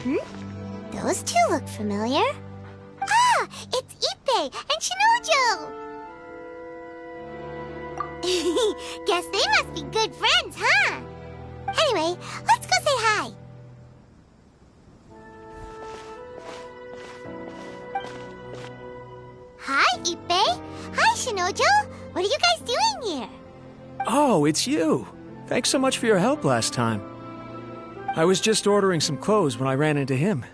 Those two look familiar. Ah! It's Ippei and Shinojo! Guess they must be good friends, huh? Anyway, let's go say hi. Hi, Ippei. Hi, Shinojo. What are you guys doing here? Oh, it's you. Thanks so much for your help last time. I was just ordering some clothes when I ran into him.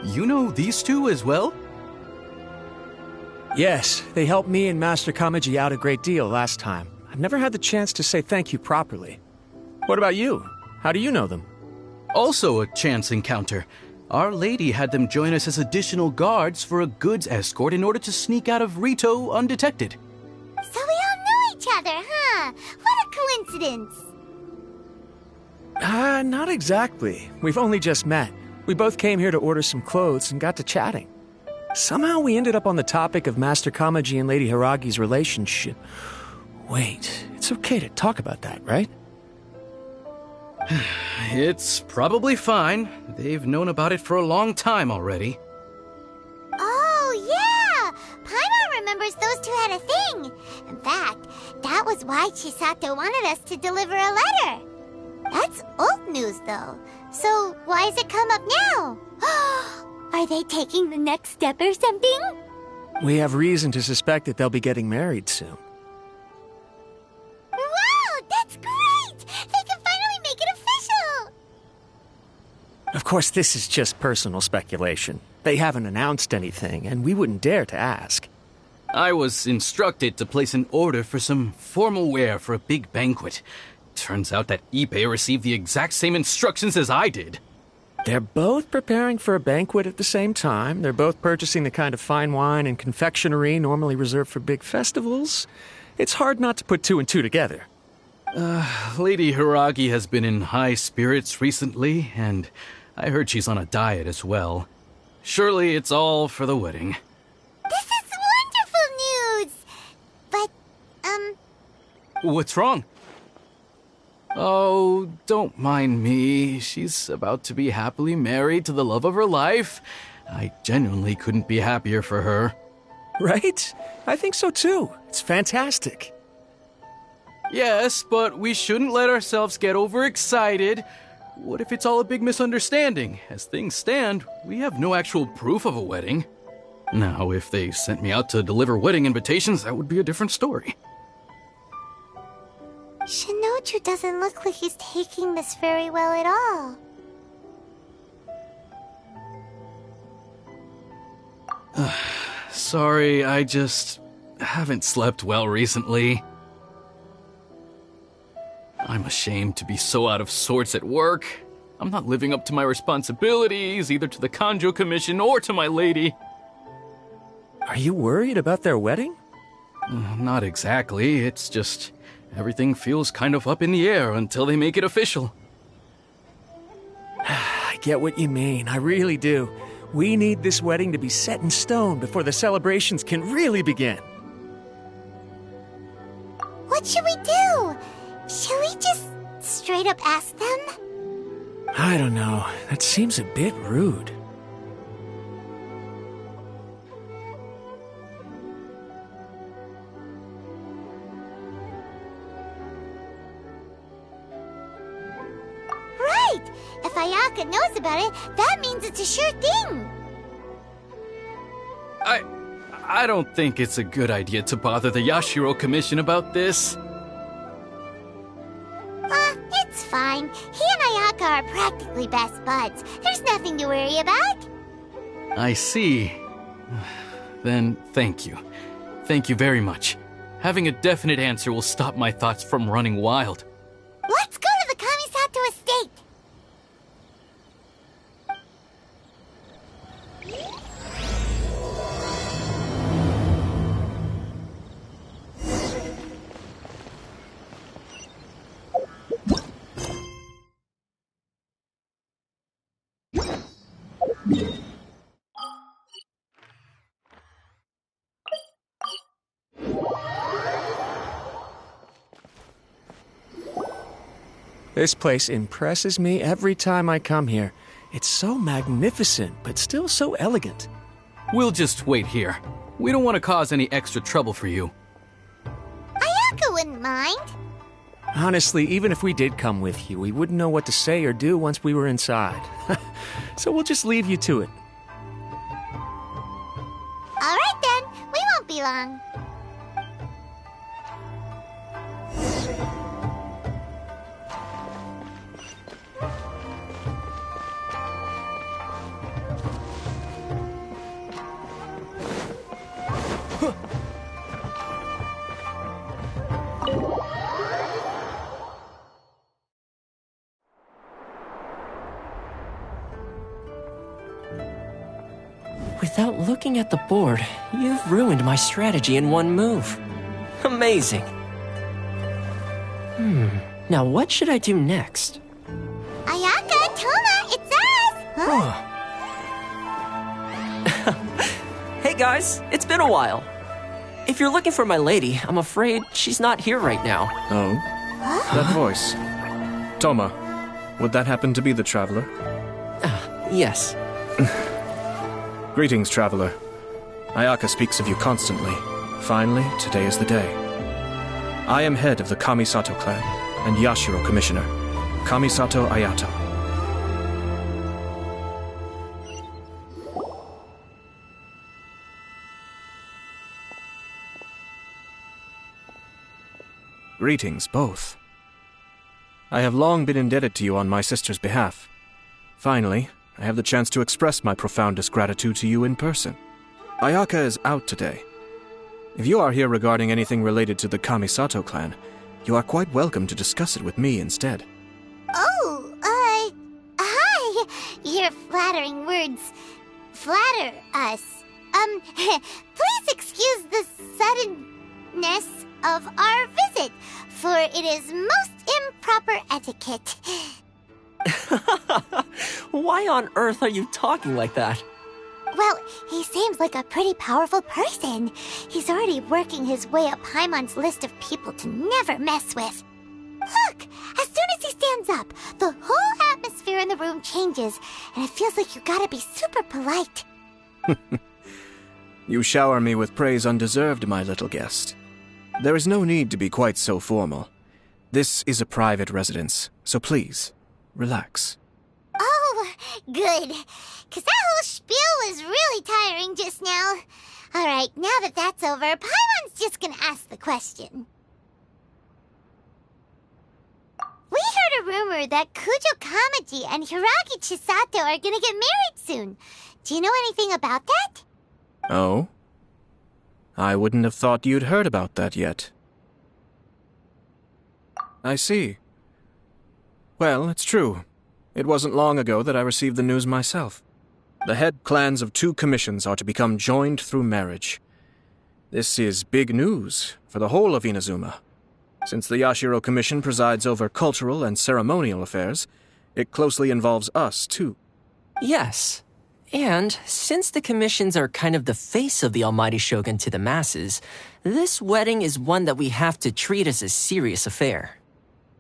You know these two as well? Yes, they helped me and Master Kamaji out a great deal last time. I've never had the chance to say thank you properly. What about you? How do you know them? Also a chance encounter. Our lady had them join us as additional guards for a goods escort in order to sneak out of Rito undetected. So we all know each other, huh? What a coincidence! Not exactly. We've only just met. We both came here to order some clothes and got to chatting. Somehow we ended up on the topic of Master Kamaji and Lady Hiragi's relationship. Wait, it's okay to talk about that, right? It's probably fine. They've known about it for a long time already. Oh, yeah! Paimon remembers those two had a thing. In fact, that was why Chisato wanted us to deliver a letter. That's old news, though. So why has it come up now? Are they taking the next step or something? We have reason to suspect that they'll be getting married soon. Wow, that's great! They can finally make it official! Of course, this is just personal speculation. They haven't announced anything, and we wouldn't dare to ask. I was instructed to place an order for some formal wear for a big banquet. Turns out that Ippei received the exact same instructions as I did. They're both preparing for a banquet at the same time. They're both purchasing the kind of fine wine and confectionery normally reserved for big festivals. It's hard not to put two and two together. Lady Hiragi has been in high spirits recently, and I heard she's on a diet as well. Surely it's all for the wedding. This is wonderful news! But, What's wrong? Oh, don't mind me. She's about to be happily married to the love of her life. I genuinely couldn't be happier for her. Right? I think so too. It's fantastic. Yes, but we shouldn't let ourselves get overexcited. What if it's all a big misunderstanding? As things stand, we have no actual proof of a wedding. Now, if they sent me out to deliver wedding invitations, that would be a different story. Shinoju doesn't look like he's taking this very well at all. Sorry, I just haven't slept well recently. I'm ashamed to be so out of sorts at work. I'm not living up to my responsibilities, either to the Kanjo Commission or to my lady. Are you worried about their wedding? Not exactly, it's just everything feels kind of up in the air until they make it official. I get what you mean, I really do. We need this wedding to be set in stone before the celebrations can really begin. What should we do? Should we just straight up ask them? I don't know. That seems a bit rude. Right! If Ayaka knows about it, that means it's a sure thing! I don't think it's a good idea to bother the Yashiro Commission about this. It's fine. He and Ayaka are practically best buds. There's nothing to worry about. I see. Then thank you. Thank you very much. Having a definite answer will stop my thoughts from running wild. Let's go to the Kamisato estate! This place impresses me every time I come here. It's so magnificent, but still so elegant. We'll just wait here. We don't want to cause any extra trouble for you. Ayaka wouldn't mind. Honestly, even if we did come with you, we wouldn't know what to say or do once we were inside. So we'll just leave you to it. All right then, we won't be long. Without looking at the board, you've ruined my strategy in one move. Amazing. Now what should I do next? Ayaka, Toma, it's us! Huh? Hey guys, it's been a while. If you're looking for my lady, I'm afraid she's not here right now. Oh? That voice. Toma, would that happen to be the traveler? Yes. Greetings, traveler. Ayaka speaks of you constantly. Finally, today is the day. I am head of the Kamisato clan and Yashiro commissioner, Kamisato Ayato. Greetings, both. I have long been indebted to you on my sister's behalf. Finally, I have the chance to express my profoundest gratitude to you in person. Ayaka is out today. If you are here regarding anything related to the Kamisato clan, you are quite welcome to discuss it with me instead. Oh, hi. Your flattering words flatter us. Please excuse the suddenness of our visit, for it is most improper etiquette. Why on earth are you talking like that? Well, he seems like a pretty powerful person. He's already working his way up Paimon's list of people to never mess with. Look, as soon as he stands up, the whole atmosphere in the room changes, and it feels like you gotta be super polite. You shower me with praise undeserved, my little guest. There is no need to be quite so formal. This is a private residence, so please, relax. Oh, good. 'Cause that whole spiel was really tiring just now. Alright, now that that's over, Paimon's just gonna ask the question. We heard a rumor that Kujo Kamaji and Hiragi Chisato are gonna get married soon. Do you know anything about that? Oh? I wouldn't have thought you'd heard about that yet. I see. Well, it's true. It wasn't long ago that I received the news myself. The head clans of 2 commissions are to become joined through marriage. This is big news for the whole of Inazuma. Since the Yashiro Commission presides over cultural and ceremonial affairs, it closely involves us, too. Yes. And since the commissions are kind of the face of the Almighty Shogun to the masses, this wedding is one that we have to treat as a serious affair.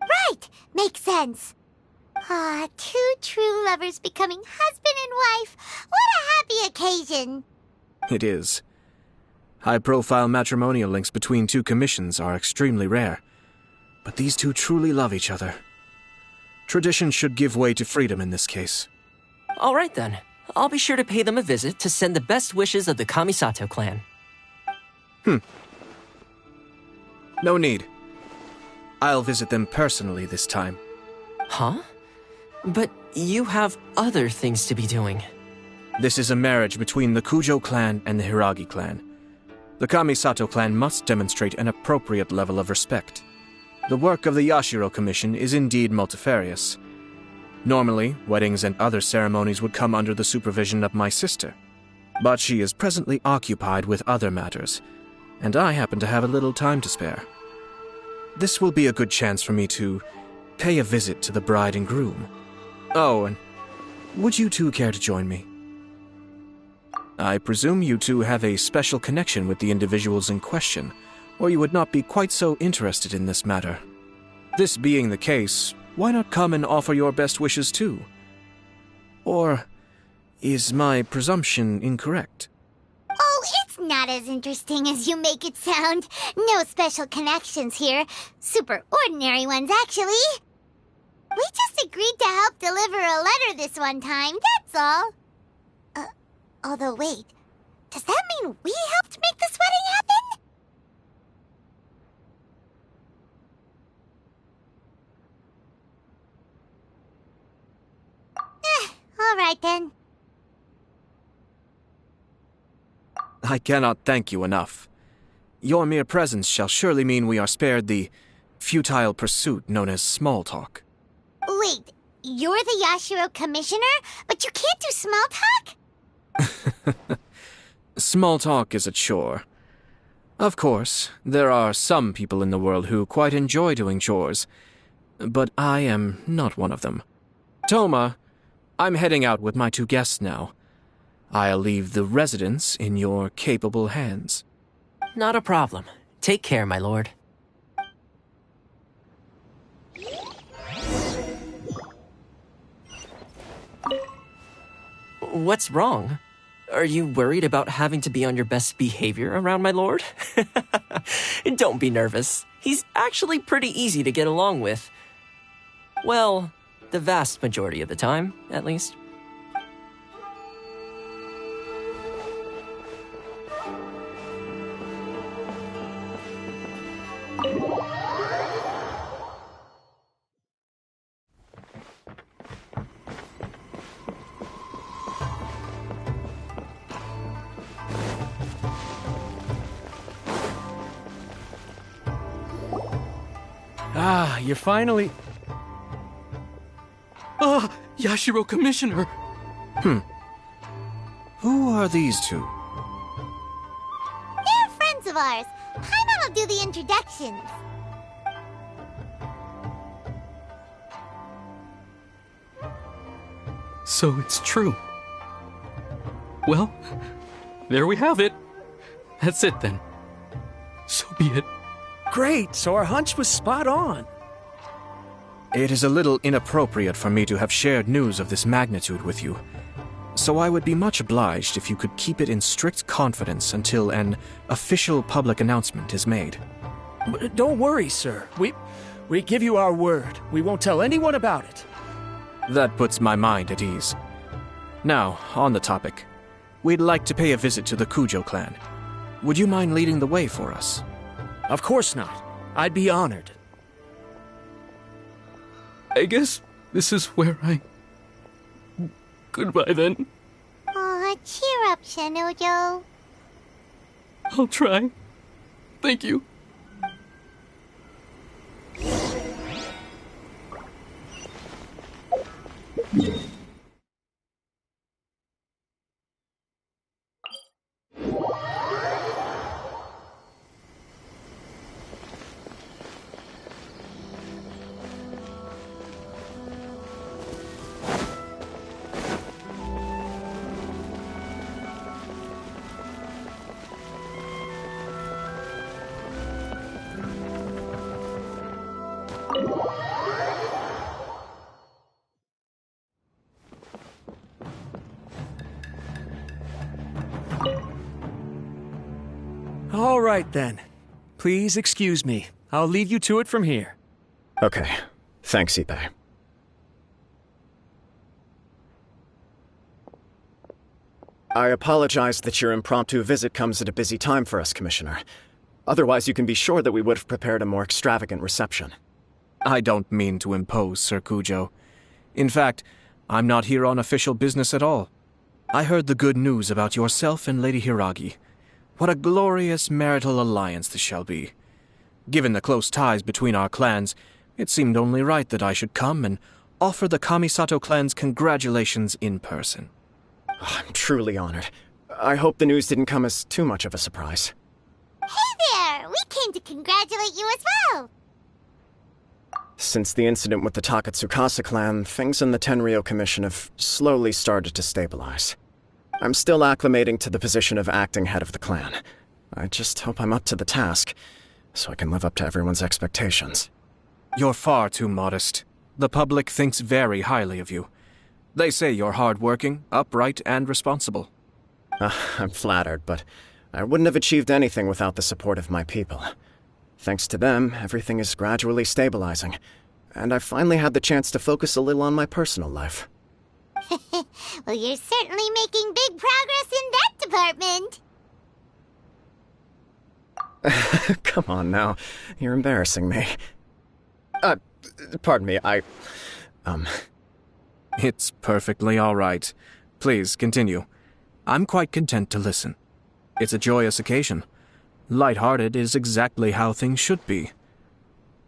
Right! Makes sense. Ah, 2 true lovers becoming husband and wife. What a happy occasion! It is. High-profile matrimonial links between 2 commissions are extremely rare. But these 2 truly love each other. Tradition should give way to freedom in this case. All right then. I'll be sure to pay them a visit to send the best wishes of the Kamisato clan. No need. I'll visit them personally this time. Huh? But you have other things to be doing. This is a marriage between the Kujo clan and the Hiragi clan. The Kamisato clan must demonstrate an appropriate level of respect. The work of the Yashiro Commission is indeed multifarious. Normally, weddings and other ceremonies would come under the supervision of my sister. But she is presently occupied with other matters, and I happen to have a little time to spare. This will be a good chance for me to pay a visit to the bride and groom. Oh, and would you 2 care to join me? I presume you 2 have a special connection with the individuals in question, or you would not be quite so interested in this matter. This being the case, why not come and offer your best wishes too? Or is my presumption incorrect? Oh, it's not as interesting as you make it sound. No special connections here. Super ordinary ones, actually. We just agreed to help deliver a letter this one time, that's all. Although wait, does that mean we helped make this wedding happen? All right then. I cannot thank you enough. Your mere presence shall surely mean we are spared the futile pursuit known as small talk. Wait, you're the Yashiro commissioner, but you can't do small talk? Small talk is a chore. Of course, there are some people in the world who quite enjoy doing chores, but I am not one of them. Toma, I'm heading out with my 2 guests now. I'll leave the residence in your capable hands. Not a problem. Take care, my lord. What's wrong? Are you worried about having to be on your best behavior around my lord? Don't be nervous. He's actually pretty easy to get along with. Well, the vast majority of the time, at least. Ah, you're finally... Ah, Yashiro Commissioner! Who are these 2? They're friends of ours. Paimon will do the introductions. So it's true. Well, there we have it. That's it then. So be it. Great, so our hunch was spot on. It is a little inappropriate for me to have shared news of this magnitude with you, so I would be much obliged if you could keep it in strict confidence until an official public announcement is made. Don't worry, sir. We give you our word. We won't tell anyone about it. That puts my mind at ease. Now, on the topic. We'd like to pay a visit to the Kujo clan. Would you mind leading the way for us? Of course not. I'd be honored. I guess this is where I... Goodbye then. Aw, cheer up, Shanujo. I'll try. Thank you. All right, then. Please excuse me. I'll leave you to it from here. Okay. Thanks, Ippei. I apologize that your impromptu visit comes at a busy time for us, Commissioner. Otherwise, you can be sure that we would have prepared a more extravagant reception. I don't mean to impose, Sir Kujo. In fact, I'm not here on official business at all. I heard the good news about yourself and Lady Hiragi. What a glorious marital alliance this shall be. Given the close ties between our clans, it seemed only right that I should come and offer the Kamisato clan's congratulations in person. I'm truly honored. I hope the news didn't come as too much of a surprise. Hey there! We came to congratulate you as well! Since the incident with the Takatsukasa clan, things in the Tenryou Commission have slowly started to stabilize. I'm still acclimating to the position of acting head of the clan. I just hope I'm up to the task, so I can live up to everyone's expectations. You're far too modest. The public thinks very highly of you. They say you're hardworking, upright, and responsible. I'm flattered, but I wouldn't have achieved anything without the support of my people. Thanks to them, everything is gradually stabilizing, and I've finally had the chance to focus a little on my personal life. Well, you're certainly making big progress in that department. Come on now, you're embarrassing me. Pardon me, It's perfectly all right. Please, continue. I'm quite content to listen. It's a joyous occasion. Light-hearted is exactly how things should be.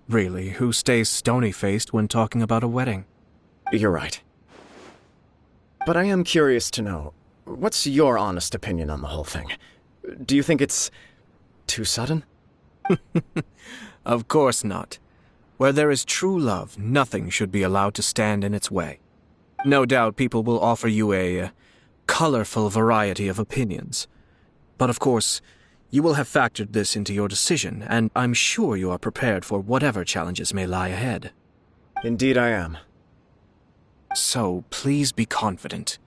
Really, who stays stony-faced when talking about a wedding? You're right. But I am curious to know, what's your honest opinion on the whole thing? Do you think it's too sudden? Of course not. Where there is true love, nothing should be allowed to stand in its way. No doubt people will offer you a colorful variety of opinions. But of course, you will have factored this into your decision, and I'm sure you are prepared for whatever challenges may lie ahead. Indeed I am. So, please be confident.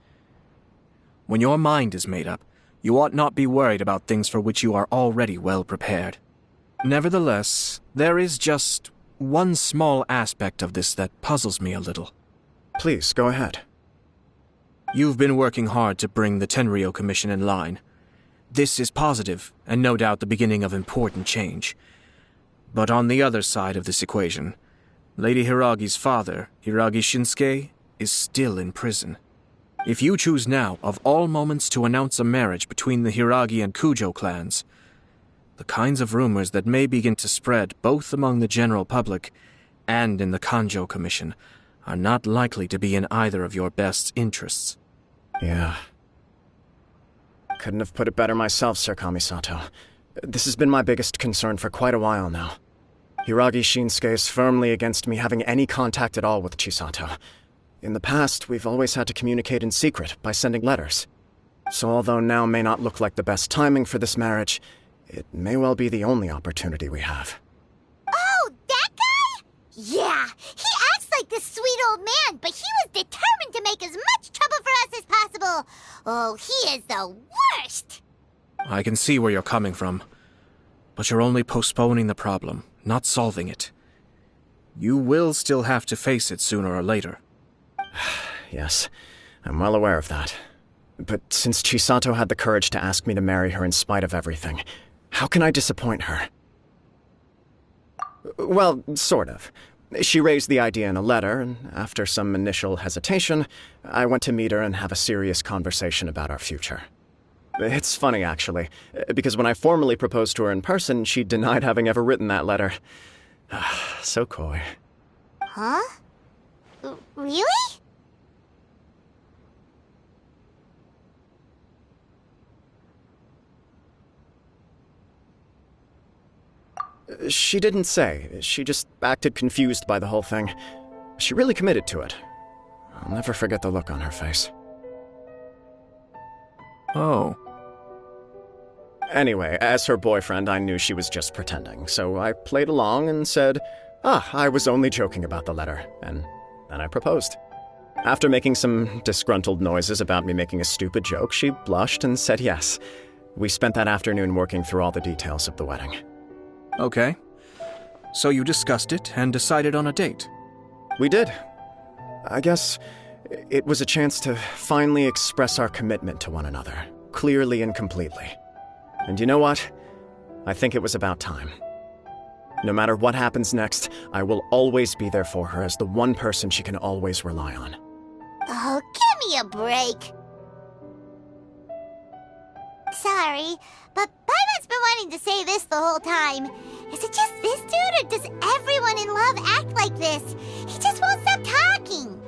When your mind is made up, you ought not be worried about things for which you are already well prepared. Nevertheless, there is just one small aspect of this that puzzles me a little. Please, go ahead. You've been working hard to bring the Tenryou Commission in line. This is positive, and no doubt the beginning of important change. But on the other side of this equation, Lady Hiragi's father, Hiragi Shinsuke, is still in prison. If you choose now, of all moments, to announce a marriage between the Hiragi and Kujo clans, the kinds of rumors that may begin to spread both among the general public and in the Kanjo Commission are not likely to be in either of your best interests. Yeah. Couldn't have put it better myself, Sir Kamisato. This has been my biggest concern for quite a while now. Hiragi Shinsuke is firmly against me having any contact at all with Chisato. In the past, we've always had to communicate in secret by sending letters. So although now may not look like the best timing for this marriage, it may well be the only opportunity we have. Oh, that guy? Yeah, he acts like this sweet old man, but he was determined to make as much trouble for us as possible. Oh, he is the worst. I can see where you're coming from, but you're only postponing the problem, not solving it. You will still have to face it sooner or later. Yes, I'm well aware of that. But since Chisato had the courage to ask me to marry her in spite of everything, how can I disappoint her? Well, sort of. She raised the idea in a letter, and after some initial hesitation, I went to meet her and have a serious conversation about our future. It's funny, actually, because when I formally proposed to her in person, she denied having ever written that letter. So coy. Huh? Really? She didn't say. She just acted confused by the whole thing. She really committed to it. I'll never forget the look on her face. Oh. Anyway, as her boyfriend, I knew she was just pretending, so I played along and said, I was only joking about the letter, and then I proposed. After making some disgruntled noises about me making a stupid joke, she blushed and said yes. We spent that afternoon working through all the details of the wedding. Okay. So you discussed it and decided on a date? We did. I guess it was a chance to finally express our commitment to one another, clearly and completely. And you know what? I think it was about time. No matter what happens next, I will always be there for her as the one person she can always rely on. Oh, give me a break. Sorry, but Paimon's been wanting to say this the whole time. Is it just this dude, or does everyone in love act like this? He just won't stop talking.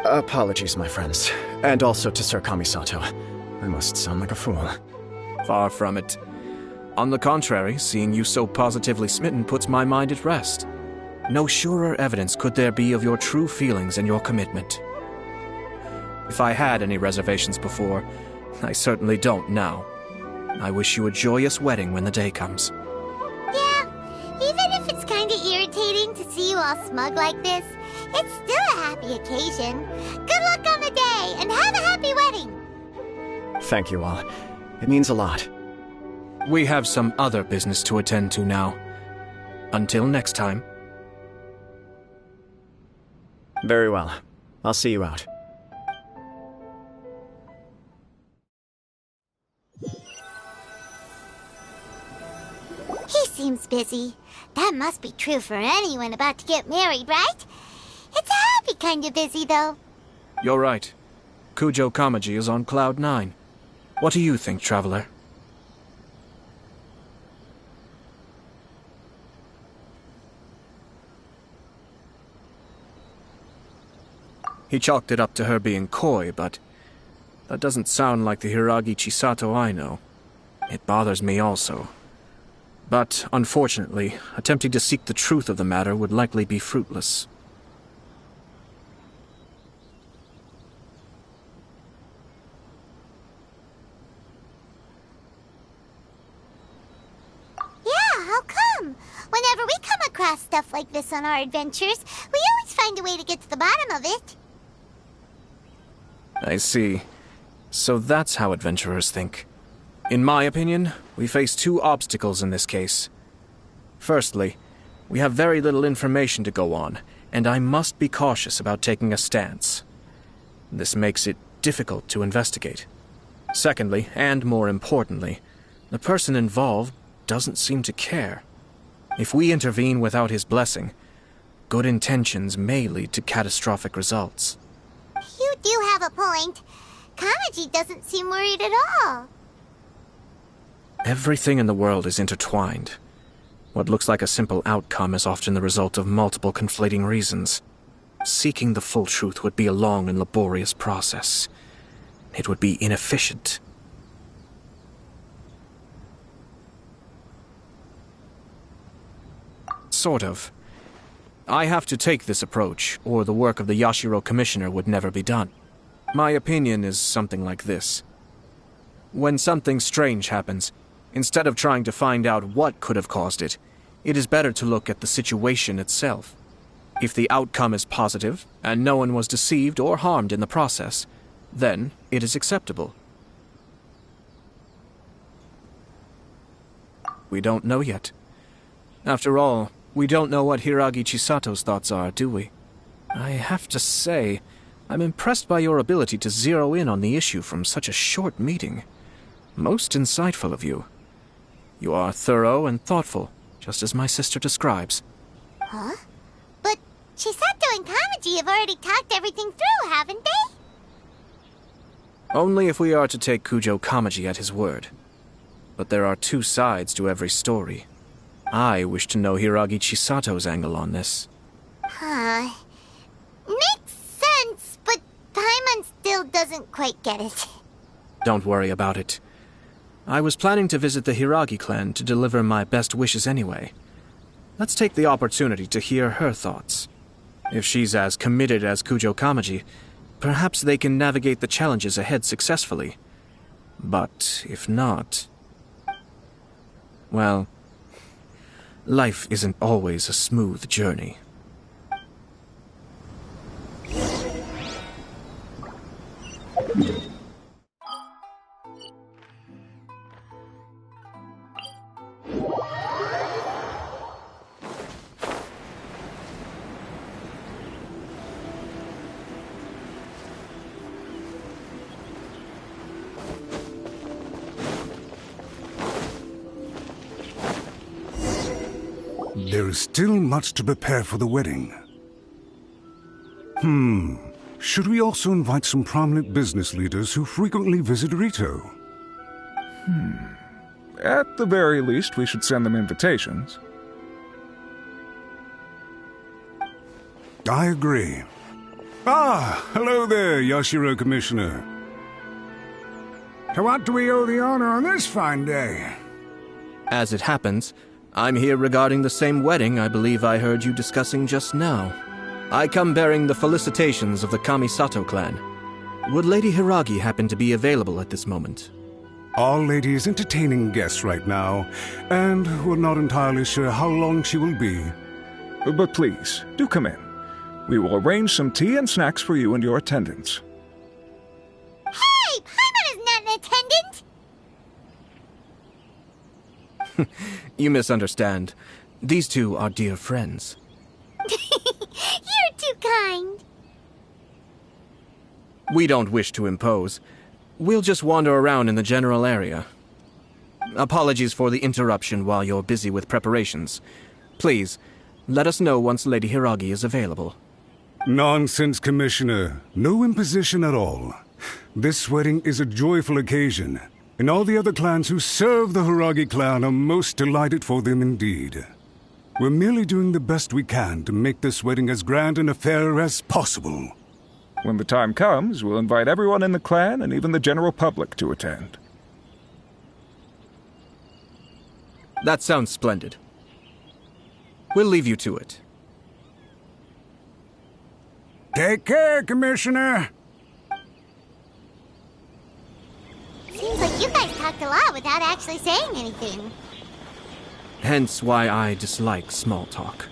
Apologies, my friends. And also to Sir Kamisato. I must sound like a fool. Far from it. On the contrary, seeing you so positively smitten puts my mind at rest. No surer evidence could there be of your true feelings and your commitment. If I had any reservations before, I certainly don't now. I wish you a joyous wedding when the day comes. Yeah, even if it's kinda irritating to see you all smug like this, it's still a happy occasion. Good luck on the day, and have a happy wedding! Thank you all. It means a lot. We have some other business to attend to now. Until next time. Very well. I'll see you out. He seems busy. That must be true for anyone about to get married, right? It's a happy kind of busy, though. You're right. Kujo Kamaji is on Cloud 9. What do you think, Traveler? He chalked it up to her being coy, but that doesn't sound like the Hiragi Chisato I know. It bothers me also. But, unfortunately, attempting to seek the truth of the matter would likely be fruitless. Yeah, how come? Whenever we come across stuff like this on our adventures, we always find a way to get to the bottom of it. I see. So that's how adventurers think. In my opinion, we face two obstacles in this case. Firstly, we have very little information to go on, and I must be cautious about taking a stance. This makes it difficult to investigate. Secondly, and more importantly, the person involved doesn't seem to care. If we intervene without his blessing, good intentions may lead to catastrophic results. You do have a point. Kamaji doesn't seem worried at all. Everything in the world is intertwined. What looks like a simple outcome is often the result of multiple conflating reasons. Seeking the full truth would be a long and laborious process. It would be inefficient. Sort of. I have to take this approach, or the work of the Yashiro Commissioner would never be done. My opinion is something like this. When something strange happens, instead of trying to find out what could have caused it, it is better to look at the situation itself. If the outcome is positive, and no one was deceived or harmed in the process, then it is acceptable. We don't know yet. After all, we don't know what Hiragi Chisato's thoughts are, do we? I have to say, I'm impressed by your ability to zero in on the issue from such a short meeting. Most insightful of you. You are thorough and thoughtful, just as my sister describes. Huh? But Chisato and Kamaji have already talked everything through, haven't they? Only if we are to take Kujo Kamaji at his word. But there are two sides to every story. I wish to know Hiragi Chisato's angle on this. Huh. Makes sense, but Paimon still doesn't quite get it. Don't worry about it. I was planning to visit the Hiragi clan to deliver my best wishes anyway. Let's take the opportunity to hear her thoughts. If she's as committed as Kujo Kamaji, perhaps they can navigate the challenges ahead successfully. But if not... well, life isn't always a smooth journey. There is still much to prepare for the wedding. Should we also invite some prominent business leaders who frequently visit Rito? At the very least, we should send them invitations. I agree. Ah, hello there, Yashiro Commissioner. To what do we owe the honor on this fine day? As it happens, I'm here regarding the same wedding I believe I heard you discussing just now. I come bearing the felicitations of the Kamisato clan. Would Lady Hiragi happen to be available at this moment? Our lady is entertaining guests right now, and we're not entirely sure how long she will be. But please, do come in. We will arrange some tea and snacks for you and your attendants. Hey, Paimon is not an attendant! You misunderstand. These two are dear friends. You're too kind. We don't wish to impose. We'll just wander around in the general area. Apologies for the interruption while you're busy with preparations. Please, let us know once Lady Hiragi is available. Nonsense, Commissioner. No imposition at all. This wedding is a joyful occasion, and all the other clans who serve the Hiragi clan are most delighted for them indeed. We're merely doing the best we can to make this wedding as grand an affair as possible. When the time comes, we'll invite everyone in the clan and even the general public to attend. That sounds splendid. We'll leave you to it. Take care, Commissioner. Seems like you guys talked a lot without actually saying anything. Hence why I dislike small talk.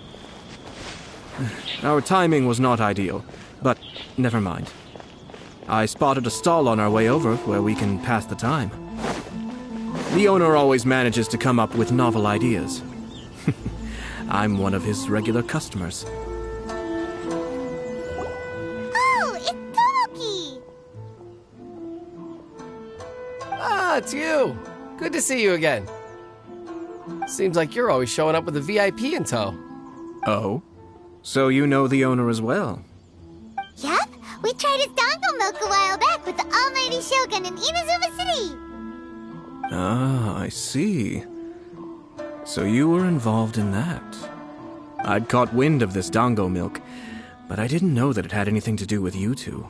Our timing was not ideal, but never mind. I spotted a stall on our way over where we can pass the time. The owner always manages to come up with novel ideas. I'm one of his regular customers. Oh, it's Tomoki! Ah, it's you. Good to see you again. Seems like you're always showing up with a VIP in tow. Oh? So you know the owner as well? Yup, we tried his dango milk a while back with the almighty Shogun in Inazuma City. Ah, I see. So you were involved in that. I'd caught wind of this dango milk, but I didn't know that it had anything to do with you two.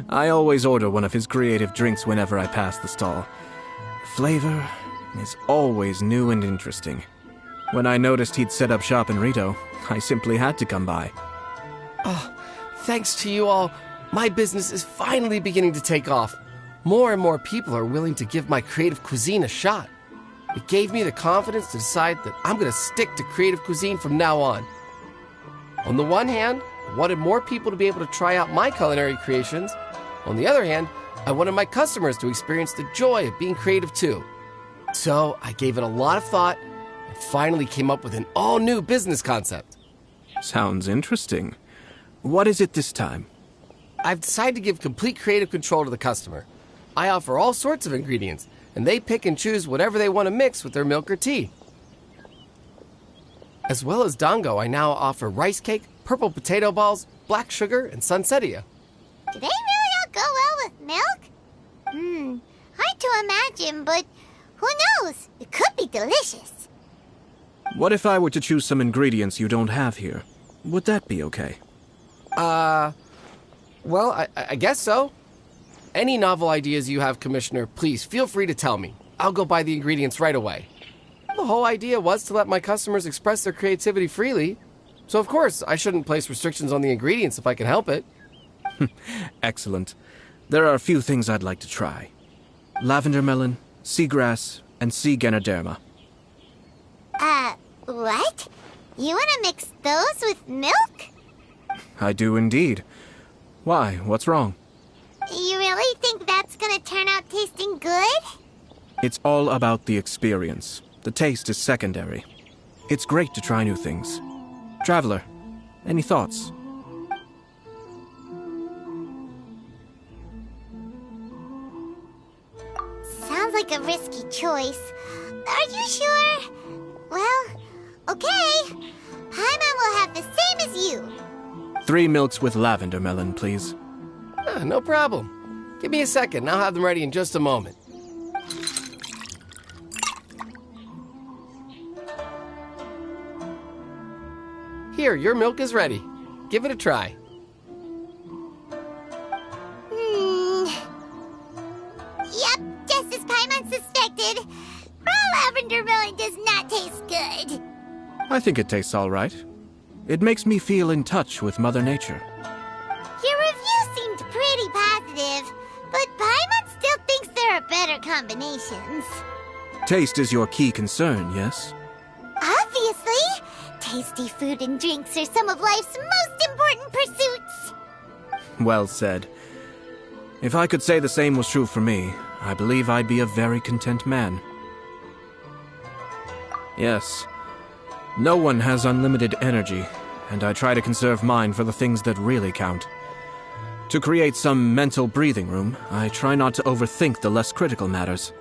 I always order one of his creative drinks whenever I pass the stall. Flavor is always new and interesting. When I noticed he'd set up shop in Rito, I simply had to come by. Oh, thanks to you all, my business is finally beginning to take off. More and more people are willing to give my creative cuisine a shot. It gave me the confidence to decide that I'm going to stick to creative cuisine from now on. On the one hand, I wanted more people to be able to try out my culinary creations. On the other hand, I wanted my customers to experience the joy of being creative too. So I gave it a lot of thought and finally came up with an all-new business concept. Sounds interesting. What is it this time? I've decided to give complete creative control to the customer. I offer all sorts of ingredients, and they pick and choose whatever they want to mix with their milk or tea. As well as dango, I now offer rice cake, purple potato balls, black sugar, and sunsettia. Do they really all go well with milk? Hard to imagine, but who knows? It could be delicious. What if I were to choose some ingredients you don't have here? Would that be okay? Well, I guess so. Any novel ideas you have, Commissioner, please feel free to tell me. I'll go buy the ingredients right away. The whole idea was to let my customers express their creativity freely. So of course, I shouldn't place restrictions on the ingredients if I can help it. Excellent. There are a few things I'd like to try. Lavender melon, seagrass, and sea ganoderma. What? You want to mix those with milk? I do indeed. Why? What's wrong? You really think that's gonna turn out tasting good? It's all about the experience. The taste is secondary. It's great to try new things. Traveler, any thoughts? Sounds like a risky choice. Are you sure? Well, okay. Paimon will have the same as you. 3 milks with lavender melon, please. No problem. Give me a second, I'll have them ready in just a moment. Here, your milk is ready. Give it a try. Yep, just as Paimon suspected. Raw lavender melon does not taste good. I think it tastes all right. It makes me feel in touch with Mother Nature. Your review seemed pretty positive. But Paimon still thinks there are better combinations. Taste is your key concern, yes? Obviously! Tasty food and drinks are some of life's most important pursuits. Well said. If I could say the same was true for me, I believe I'd be a very content man. Yes. No one has unlimited energy, and I try to conserve mine for the things that really count. To create some mental breathing room, I try not to overthink the less critical matters.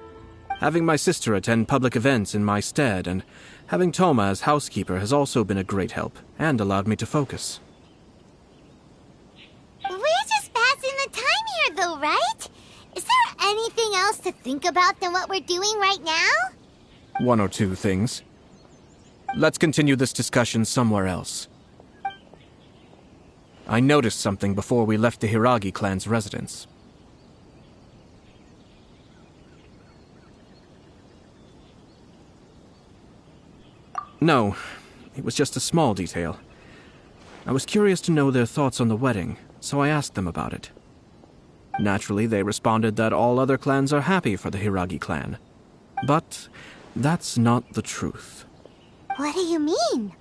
Having my sister attend public events in my stead and having Toma as housekeeper has also been a great help and allowed me to focus. We're just passing the time here though, right? Is there anything else to think about than what we're doing right now? One or two things. Let's continue this discussion somewhere else. I noticed something before we left the Hiragi clan's residence. No, it was just a small detail. I was curious to know their thoughts on the wedding, so I asked them about it. Naturally, they responded that all other clans are happy for the Hiragi clan. But that's not the truth. What do you mean?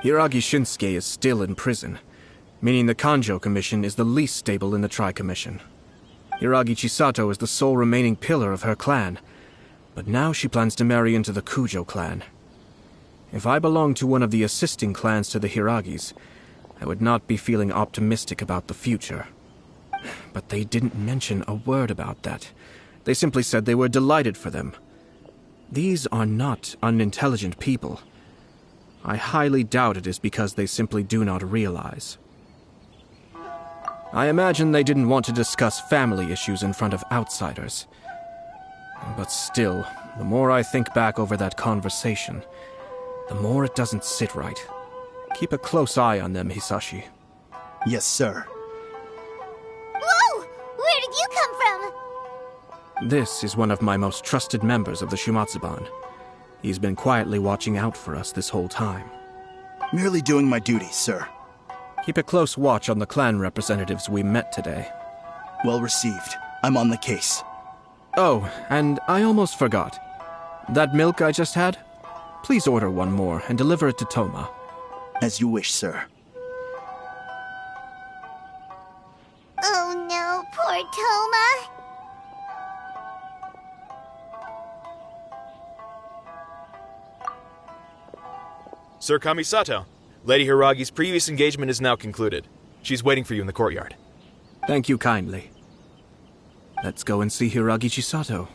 Hiragi Shinsuke is still in prison, meaning the Kanjo Commission is the least stable in the Tri-Commission. Hiragi Chisato is the sole remaining pillar of her clan, but now she plans to marry into the Kujo clan. If I belonged to one of the assisting clans to the Hiragis, I would not be feeling optimistic about the future. But they didn't mention a word about that. They simply said they were delighted for them. These are not unintelligent people. I highly doubt it is because they simply do not realize. I imagine they didn't want to discuss family issues in front of outsiders. But still, the more I think back over that conversation, the more it doesn't sit right. Keep a close eye on them, Hisashi. Yes, sir. Whoa! Where did you come from? This is one of my most trusted members of the Shumatsuban. He's been quietly watching out for us this whole time. Merely doing my duty, sir. Keep a close watch on the clan representatives we met today. Well received. I'm on the case. Oh, and I almost forgot. That milk I just had? Please order one more and deliver it to Toma. As you wish, sir. Oh no, poor Toma. Sir Kamisato, Lady Hiragi's previous engagement is now concluded. She's waiting for you in the courtyard. Thank you kindly. Let's go and see Hiragi Chisato.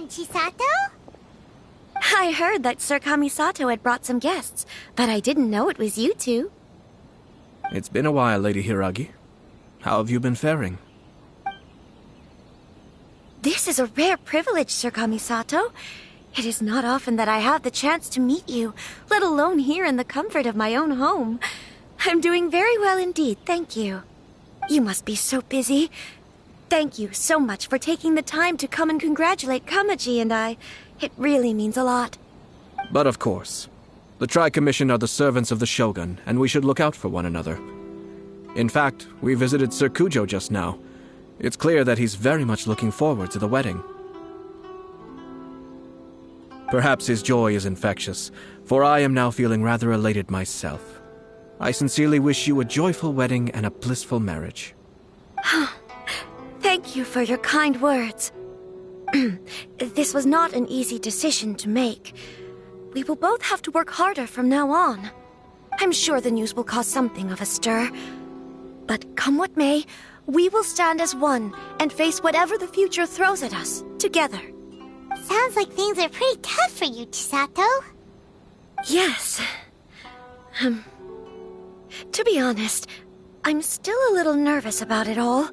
Chisato? I heard that Sir Kamisato had brought some guests, but I didn't know it was you two. It's been a while, Lady Hiragi. How have you been faring? This is a rare privilege, Sir Kamisato. It is not often that I have the chance to meet you, let alone here in the comfort of my own home. I'm doing very well indeed, thank you. You must be so busy. Thank you so much for taking the time to come and congratulate Kamaji and I. It really means a lot. But of course. The Tri-Commission are the servants of the Shogun, and we should look out for one another. In fact, we visited Sir Kujo just now. It's clear that he's very much looking forward to the wedding. Perhaps his joy is infectious, for I am now feeling rather elated myself. I sincerely wish you a joyful wedding and a blissful marriage. Thank you for your kind words. This was not an easy decision to make. We will both have to work harder from now on. I'm sure the news will cause something of a stir. But come what may, we will stand as one and face whatever the future throws at us, together. Sounds like things are pretty tough for you, Chisato. Yes. To be honest, I'm still a little nervous about it all.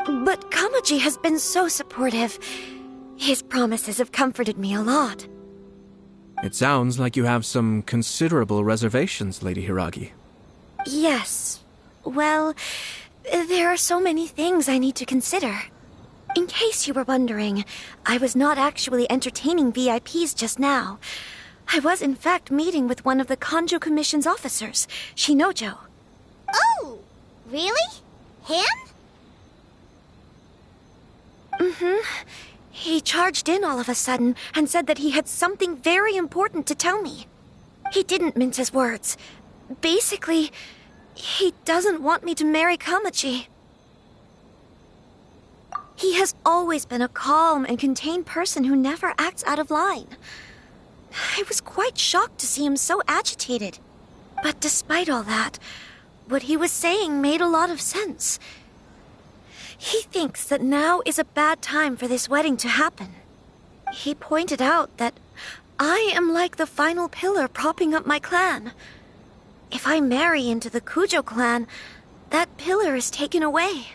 But Kamaji has been so supportive. His promises have comforted me a lot. It sounds like you have some considerable reservations, Lady Hiragi. Yes. Well, there are so many things I need to consider. In case you were wondering, I was not actually entertaining VIPs just now. I was in fact meeting with one of the Kanjo Commission's officers, Shinojo. Oh, really? Him? Mm-hmm. He charged in all of a sudden and said that he had something very important to tell me. He didn't mince his words. Basically, he doesn't want me to marry Kamachi. He has always been a calm and contained person who never acts out of line. I was quite shocked to see him so agitated. But despite all that, what he was saying made a lot of sense. He thinks that now is a bad time for this wedding to happen. He pointed out that I am like the final pillar propping up my clan. If I marry into the Kujo clan, that pillar is taken away.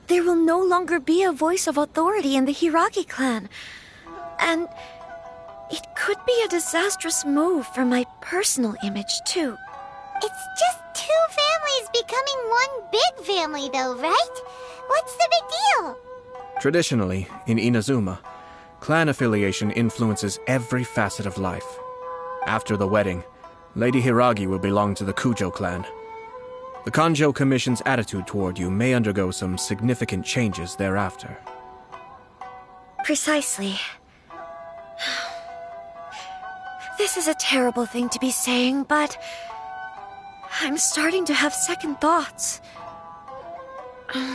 There will no longer be a voice of authority in the Hiragi clan. And it could be a disastrous move for my personal image, too. It's just two families becoming one big family, though, right? What's the big deal? Traditionally, in Inazuma, clan affiliation influences every facet of life. After the wedding, Lady Hiragi will belong to the Kujo clan. The Kanjo Commission's attitude toward you may undergo some significant changes thereafter. Precisely. This is a terrible thing to be saying, but I'm starting to have second thoughts.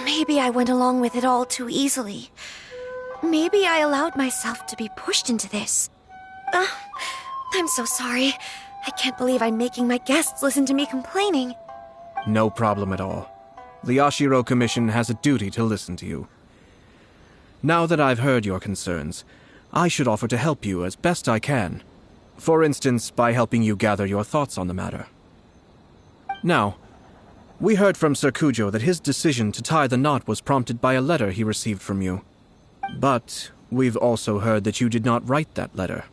Maybe I went along with it all too easily. Maybe I allowed myself to be pushed into this. I'm so sorry. I can't believe I'm making my guests listen to me complaining. No problem at all. The Yashiro Commission has a duty to listen to you. Now that I've heard your concerns, I should offer to help you as best I can. For instance, by helping you gather your thoughts on the matter. Now, we heard from Sir Kujo that his decision to tie the knot was prompted by a letter he received from you. But we've also heard that you did not write that letter.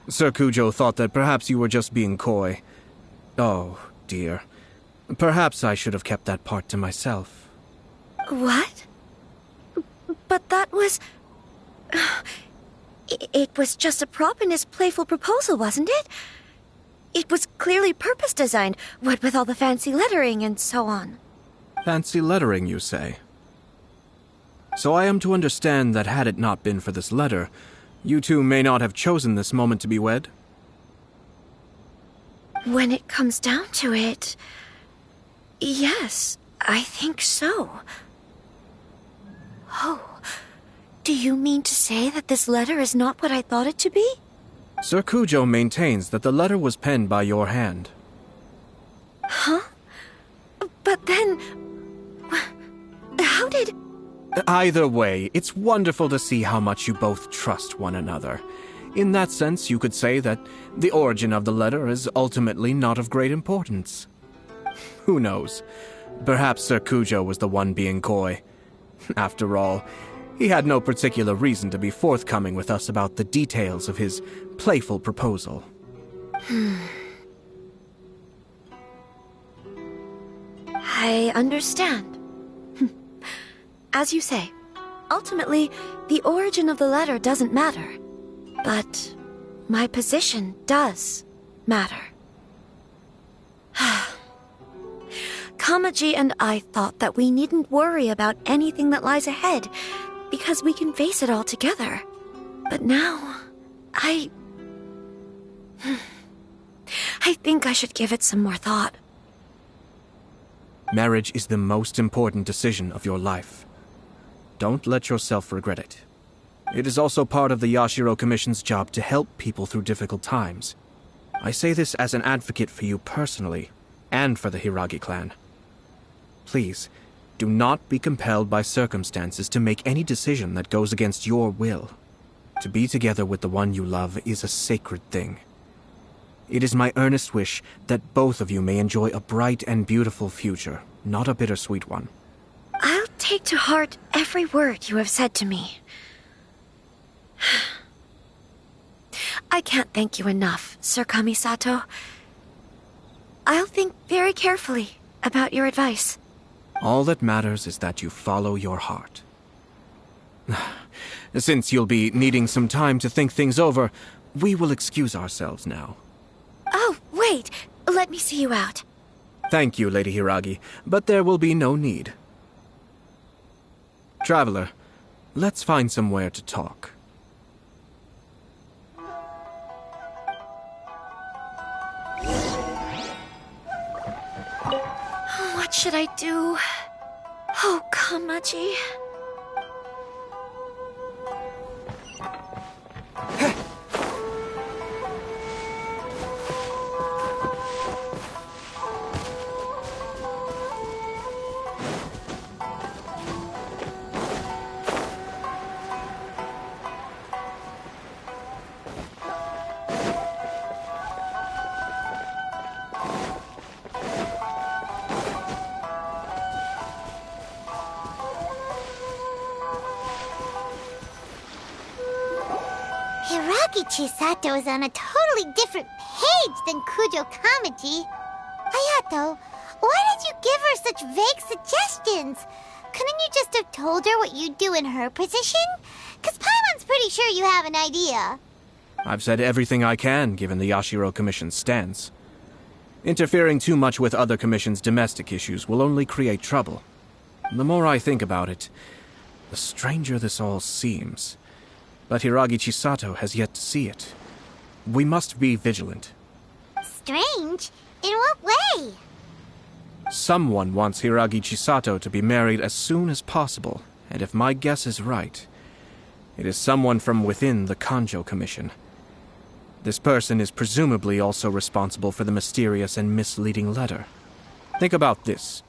Sir Kujo thought that perhaps you were just being coy. Oh, dear. Perhaps I should have kept that part to myself. What? But that was... It was just a prop in his playful proposal, wasn't it? It was clearly purpose-designed, what with all the fancy lettering and so on. Fancy lettering, you say? So I am to understand that had it not been for this letter, you two may not have chosen this moment to be wed? When it comes down to it... yes, I think so. Oh, do you mean to say that this letter is not what I thought it to be? Sir Kujo maintains that the letter was penned by your hand. Huh? But then... how did... Either way, it's wonderful to see how much you both trust one another. In that sense, you could say that the origin of the letter is ultimately not of great importance. Who knows? Perhaps Sir Kujo was the one being coy. After all, he had no particular reason to be forthcoming with us about the details of his playful proposal. I understand. As you say, ultimately, the origin of the letter doesn't matter. But my position does matter. Kamaji and I thought that we needn't worry about anything that lies ahead, because we can face it all together. But now, I think I should give it some more thought. Marriage is the most important decision of your life. Don't let yourself regret it. It is also part of the Yashiro Commission's job to help people through difficult times. I say this as an advocate for you personally, and for the Hiragi clan. Please, do not be compelled by circumstances to make any decision that goes against your will. To be together with the one you love is a sacred thing. It is my earnest wish that both of you may enjoy a bright and beautiful future, not a bittersweet one. I'll take to heart every word you have said to me. I I can't thank you enough, Sir Kamisato. I'll think very carefully about your advice. All that matters is that you follow your heart. Since you'll be needing some time to think things over, we will excuse ourselves now. Oh, wait. Let me see you out. Thank you, Lady Hiragi, but there will be no need. Traveler, let's find somewhere to talk. What should I do? Oh, Kamaji. Hiragi Chisato is on a totally different page than Kujo Kamaji. Hayato, why did you give her such vague suggestions? Couldn't you just have told her what you'd do in her position? 'Cause Paimon's pretty sure you have an idea. I've said everything I can, given the Yashiro Commission's stance. Interfering too much with other commission's domestic issues will only create trouble. The more I think about it, the stranger this all seems. But Hiragi Chisato has yet to see it. We must be vigilant. Strange? In what way? Someone wants Hiragi Chisato to be married as soon as possible, and if my guess is right, it is someone from within the Kanjo Commission. This person is presumably also responsible for the mysterious and misleading letter. Think about this.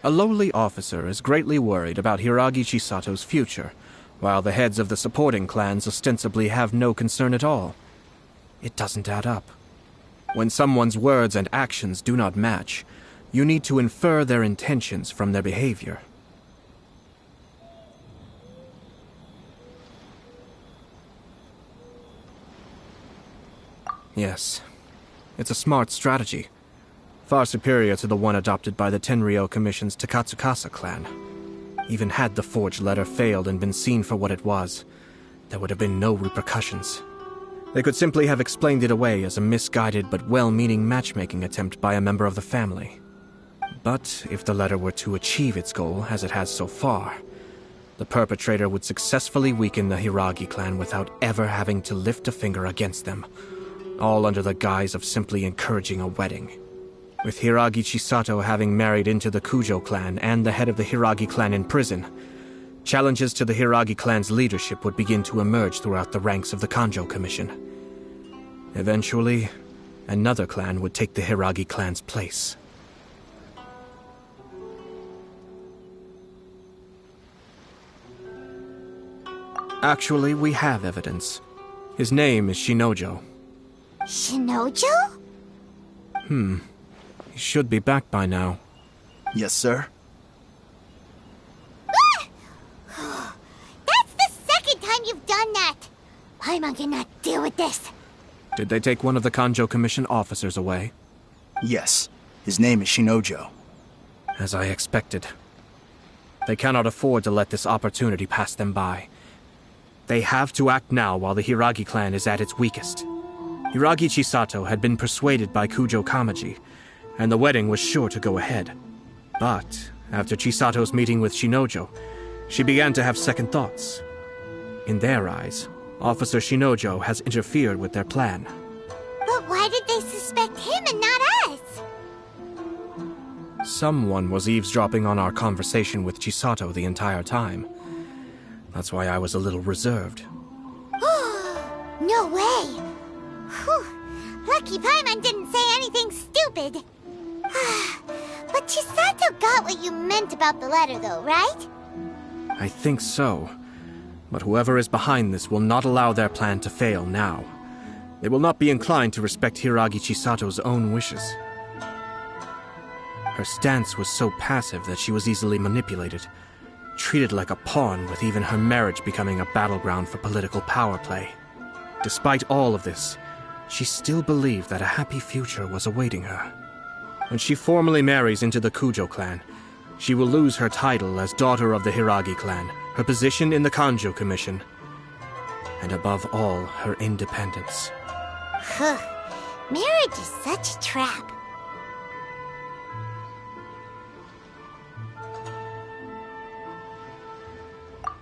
A lowly officer is greatly worried about Hiragi Chisato's future, while the heads of the supporting clans ostensibly have no concern at all. It doesn't add up. When someone's words and actions do not match, you need to infer their intentions from their behavior. Yes, it's a smart strategy, far superior to the one adopted by the Tenryou Commission's Takatsukasa clan. Even had the forged letter failed and been seen for what it was, there would have been no repercussions. They could simply have explained it away as a misguided but well-meaning matchmaking attempt by a member of the family. But if the letter were to achieve its goal, as it has so far, the perpetrator would successfully weaken the Hiragi clan without ever having to lift a finger against them, all under the guise of simply encouraging a wedding. With Hiragi Chisato having married into the Kujo clan and the head of the Hiragi clan in prison, challenges to the Hiragi clan's leadership would begin to emerge throughout the ranks of the Kanjo Commission. Eventually, another clan would take the Hiragi clan's place. Actually, we have evidence. His name is Shinojo. Shinojo? He should be back by now. Yes, sir. That's the second time you've done that! Paimon cannot deal with this. Did they take one of the Kanjo Commission officers away? Yes. His name is Shinojo. As I expected. They cannot afford to let this opportunity pass them by. They have to act now while the Hiragi clan is at its weakest. Hiragi Chisato had been persuaded by Kujo Kamaji, and the wedding was sure to go ahead. But after Chisato's meeting with Shinojo, she began to have second thoughts. In their eyes, Officer Shinojo has interfered with their plan. But why did they suspect him and not us? Someone was eavesdropping on our conversation with Chisato the entire time. That's why I was a little reserved. No way! Whew. Lucky Paimon didn't say anything stupid. But Chisato got what you meant about the letter, though, right? I think so. But whoever is behind this will not allow their plan to fail now. They will not be inclined to respect Hiragi Chisato's own wishes. Her stance was so passive that she was easily manipulated, treated like a pawn, with even her marriage becoming a battleground for political power play. Despite all of this, she still believed that a happy future was awaiting her. When she formally marries into the Kujo clan, she will lose her title as daughter of the Hiragi clan, her position in the Kanjo Commission, and above all, her independence. Marriage is such a trap.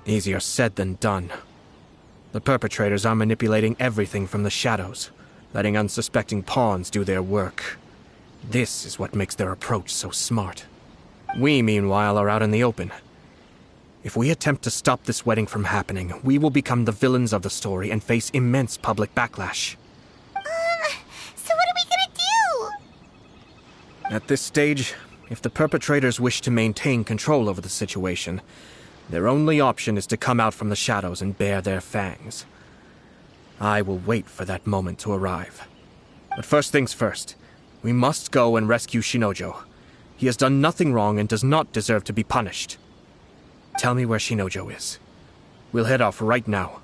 Easier said than done. The perpetrators are manipulating everything from the shadows, letting unsuspecting pawns do their work. This is what makes their approach so smart. We, meanwhile, are out in the open. If we attempt to stop this wedding from happening, we will become the villains of the story and face immense public backlash. So what are we gonna do? At this stage, if the perpetrators wish to maintain control over the situation, their only option is to come out from the shadows and bare their fangs. I will wait for that moment to arrive. But first things first, we must go and rescue Shinojo. He has done nothing wrong and does not deserve to be punished. Tell me where Shinojo is. We'll head off right now.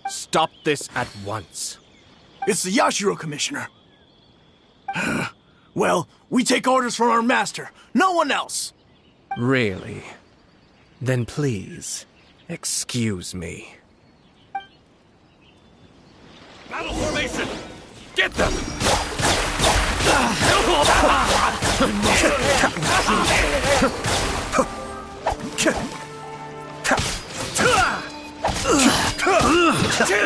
Stop this at once. It's the Yashiro Commissioner. Well, we take orders from our master. No one else. Really? Then please, excuse me. Battle formation! Get them!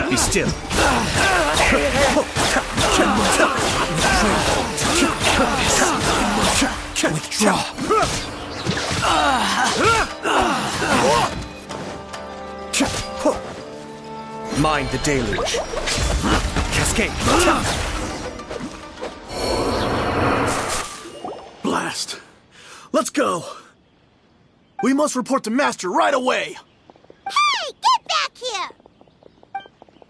Be still. Withdraw. Mind the deluge. Cascade. Blast. Let's go. We must report to Master right away. Hey, get back here!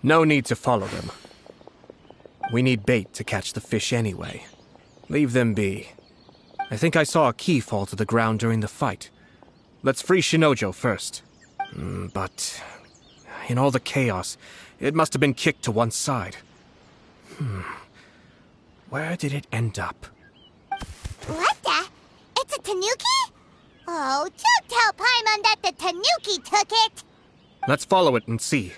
No need to follow them. We need bait to catch the fish anyway. Leave them be. I think I saw a key fall to the ground during the fight. Let's free Shinojo first. But in all the chaos, it must have been kicked to one side. Where did it end up? What the? It's a tanuki? Oh, don't tell Paimon that the tanuki took it! Let's follow it and see.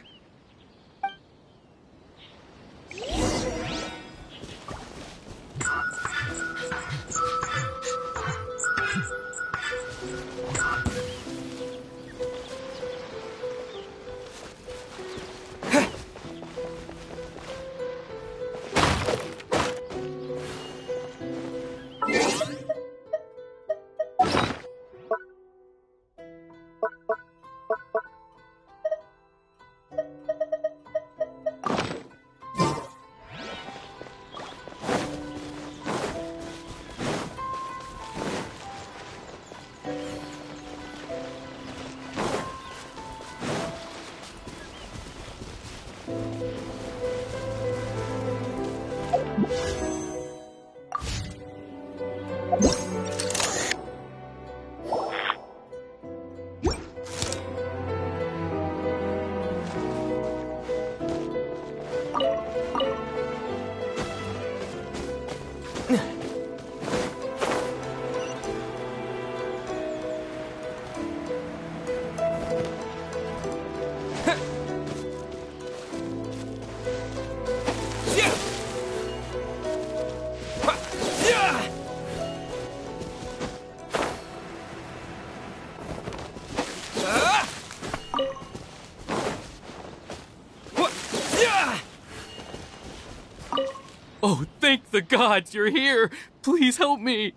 Thank the gods you're here. Please help me.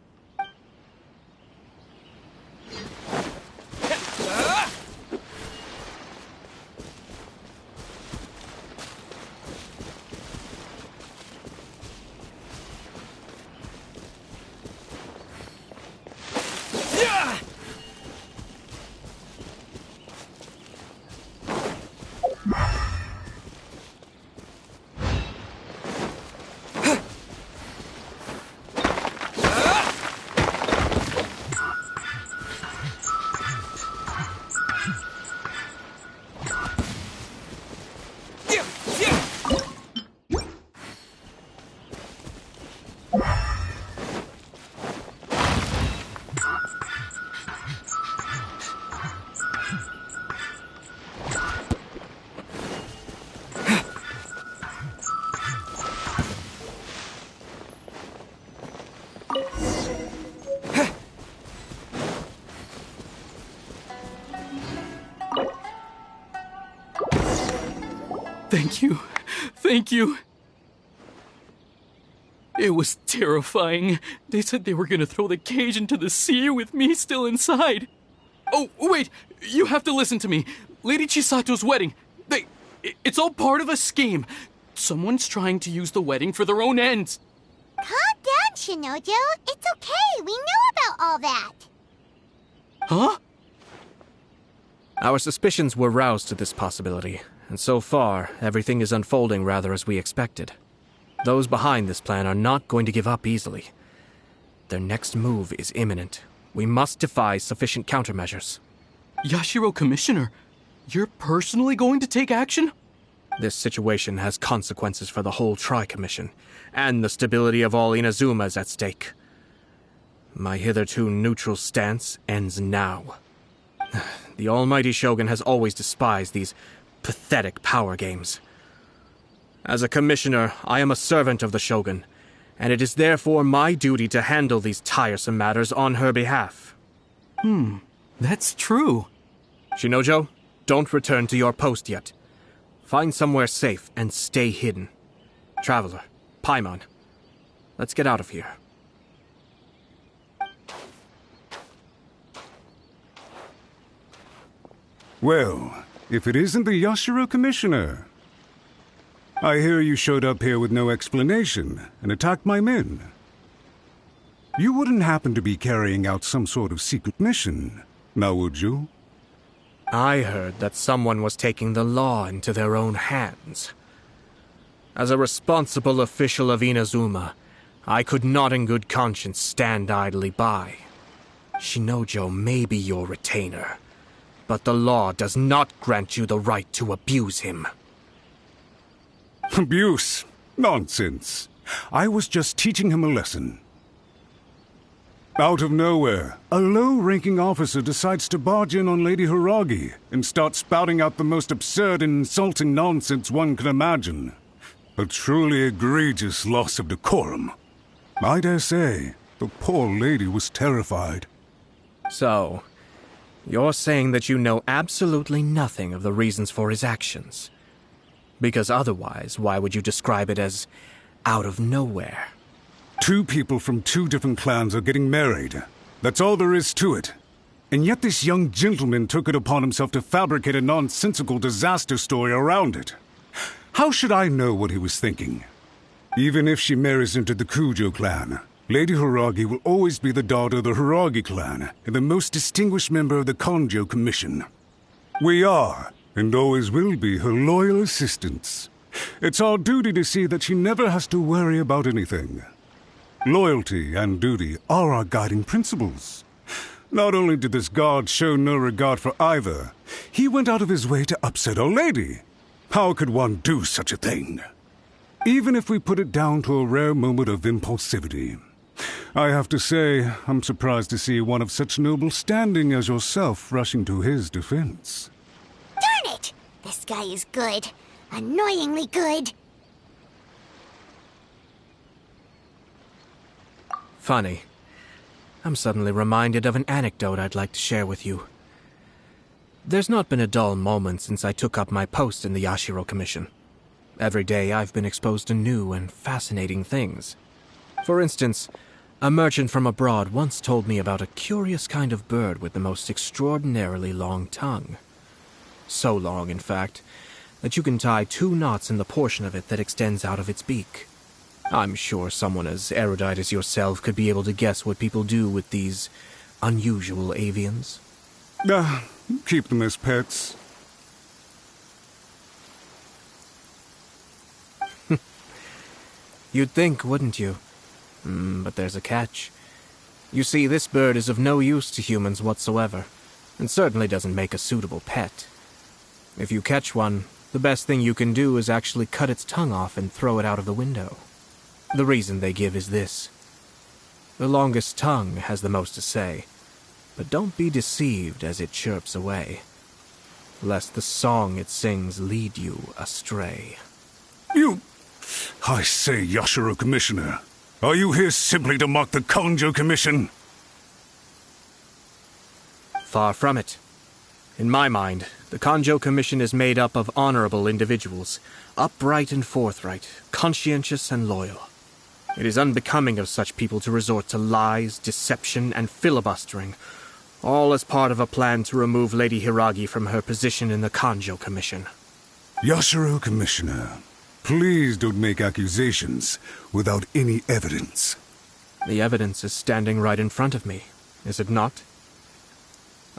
Thank you. Thank you. It was terrifying. They said they were gonna throw the cage into the sea with me still inside. Oh, wait! You have to listen to me. Lady Chisato's wedding. It's all part of a scheme. Someone's trying to use the wedding for their own ends. Calm down, Shinojo. It's okay. We knew about all that. Huh? Our suspicions were roused to this possibility, and so far, everything is unfolding rather as we expected. Those behind this plan are not going to give up easily. Their next move is imminent. We must devise sufficient countermeasures. Yashiro Commissioner, you're personally going to take action? This situation has consequences for the whole Tri-Commission, and the stability of all Inazuma is at stake. My hitherto neutral stance ends now. The almighty Shogun has always despised these pathetic power games. As a commissioner, I am a servant of the Shogun, and it is therefore my duty to handle these tiresome matters on her behalf. That's true. Shinojo, don't return to your post yet. Find somewhere safe and stay hidden. Traveler, Paimon, let's get out of here. Well, if it isn't the Yashiro Commissioner. I hear you showed up here with no explanation and attacked my men. You wouldn't happen to be carrying out some sort of secret mission, now would you? I heard that someone was taking the law into their own hands. As a responsible official of Inazuma, I could not in good conscience stand idly by. Shinojo may be your retainer, but the law does not grant you the right to abuse him. Abuse? Nonsense. I was just teaching him a lesson. Out of nowhere, a low-ranking officer decides to barge in on Lady Hiragi and start spouting out the most absurd and insulting nonsense one can imagine. A truly egregious loss of decorum. I dare say, the poor lady was terrified. So, you're saying that you know absolutely nothing of the reasons for his actions? Because otherwise, why would you describe it as out of nowhere? Two people from two different clans are getting married. That's all there is to it. And yet this young gentleman took it upon himself to fabricate a nonsensical disaster story around it. How should I know what he was thinking? Even if she marries into the Kujo clan, Lady Hiragi will always be the daughter of the Hiragi clan and the most distinguished member of the Konjo Commission. We are, and always will be, her loyal assistants. It's our duty to see that she never has to worry about anything. Loyalty and duty are our guiding principles. Not only did this guard show no regard for either, he went out of his way to upset our lady. How could one do such a thing? Even if we put it down to a rare moment of impulsivity. I have to say, I'm surprised to see one of such noble standing as yourself rushing to his defense. Darn it! This guy is good. Annoyingly good. Funny. I'm suddenly reminded of an anecdote I'd like to share with you. There's not been a dull moment since I took up my post in the Yashiro Commission. Every day I've been exposed to new and fascinating things. For instance, a merchant from abroad once told me about a curious kind of bird with the most extraordinarily long tongue. So long, in fact, that you can tie 2 knots in the portion of it that extends out of its beak. I'm sure someone as erudite as yourself could be able to guess what people do with these unusual avians. Keep them as pets. You'd think, wouldn't you? But there's a catch. You see, this bird is of no use to humans whatsoever, and certainly doesn't make a suitable pet. If you catch one, the best thing you can do is actually cut its tongue off and throw it out of the window. The reason they give is this. The longest tongue has the most to say, but don't be deceived as it chirps away, lest the song it sings lead you astray. I say, Yashiro Commissioner, are you here simply to mock the Kanjo Commission? Far from it. In my mind, the Kanjo Commission is made up of honorable individuals, upright and forthright, conscientious and loyal. It is unbecoming of such people to resort to lies, deception, and filibustering, all as part of a plan to remove Lady Hiragi from her position in the Kanjo Commission. Yashiro Commissioner, please don't make accusations without any evidence. The evidence is standing right in front of me, is it not?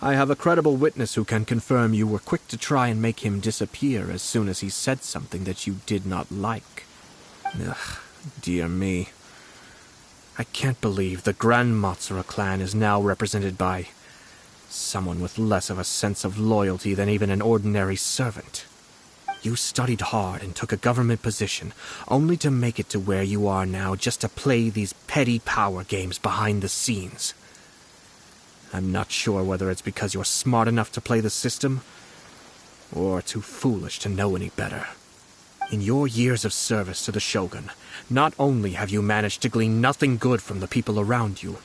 I have a credible witness who can confirm you were quick to try and make him disappear as soon as he said something that you did not like. Ugh, dear me. I can't believe the Grand Matsura clan is now represented by someone with less of a sense of loyalty than even an ordinary servant. You studied hard and took a government position, only to make it to where you are now just to play these petty power games behind the scenes. I'm not sure whether it's because you're smart enough to play the system, or too foolish to know any better. In your years of service to the Shogun, not only have you managed to glean nothing good from the people around you,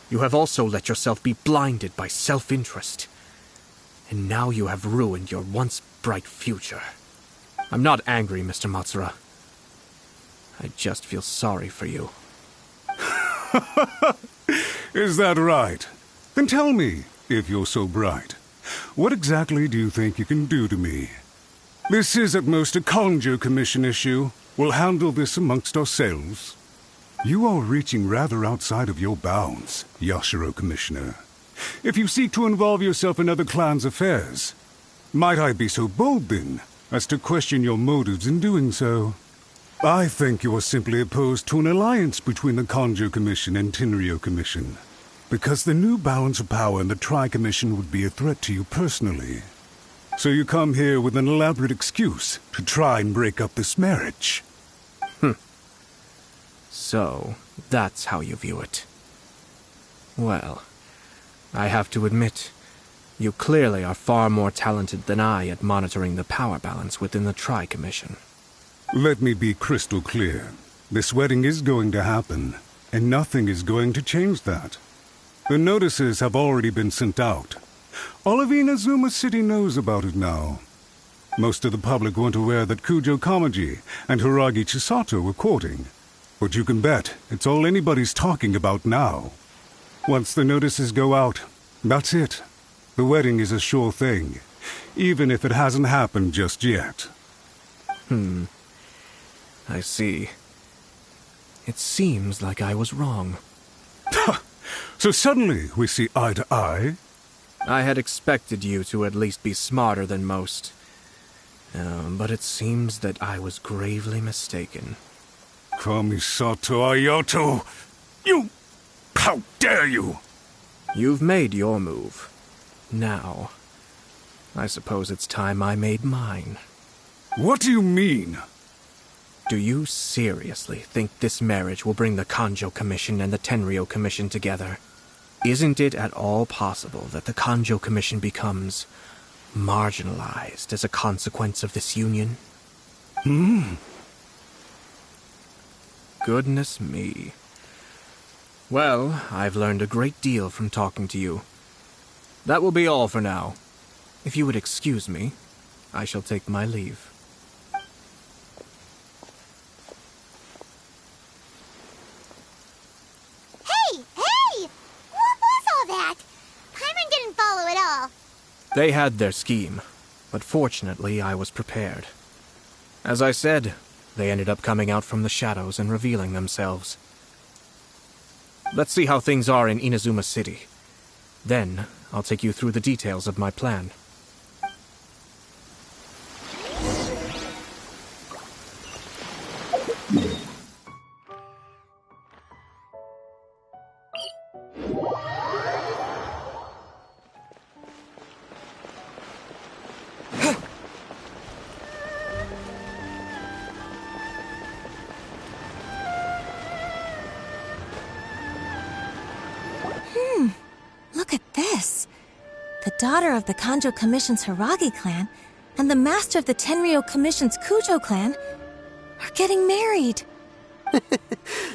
you have also let yourself be blinded by self-interest. And now you have ruined your once bright future. I'm not angry, Mr. Matsura. I just feel sorry for you. Is that right? Then tell me, if you're so bright, what exactly do you think you can do to me? This is at most a Kanjo Commission issue. We'll handle this amongst ourselves. You are reaching rather outside of your bounds, Yashiro Commissioner. If you seek to involve yourself in other clans' affairs, might I be so bold, then, as to question your motives in doing so? I think you are simply opposed to an alliance between the Kanjo Commission and Tenryo Commission, because the new balance of power in the Tri-Commission would be a threat to you personally. So you come here with an elaborate excuse to try and break up this marriage. So, that's how you view it. Well, I have to admit, you clearly are far more talented than I at monitoring the power balance within the Tri-Commission. Let me be crystal clear. This wedding is going to happen, and nothing is going to change that. The notices have already been sent out. All of Inazuma City knows about it now. Most of the public weren't aware that Kujo Kamaji and Hiragi Chisato were courting. But you can bet it's all anybody's talking about now. Once the notices go out, that's it. The wedding is a sure thing, even if it hasn't happened just yet. I see. It seems like I was wrong. So suddenly we see eye to eye? I had expected you to at least be smarter than most. But it seems that I was gravely mistaken. Kamisato Ayato! You! How dare you! You've made your move. Now, I suppose it's time I made mine. What do you mean? Do you seriously think this marriage will bring the Kanjo Commission and the Tenryo Commission together? Isn't it at all possible that the Kanjo Commission becomes marginalized as a consequence of this union? Goodness me. Well, I've learned a great deal from talking to you. That will be all for now. If you would excuse me, I shall take my leave. They had their scheme, but fortunately I was prepared. As I said, they ended up coming out from the shadows and revealing themselves. Let's see how things are in Inazuma City. Then, I'll take you through the details of my plan. Look at this. The daughter of the Kanjo Commission's Hiragi clan and the master of the Tenryou Commission's Kujo clan are getting married.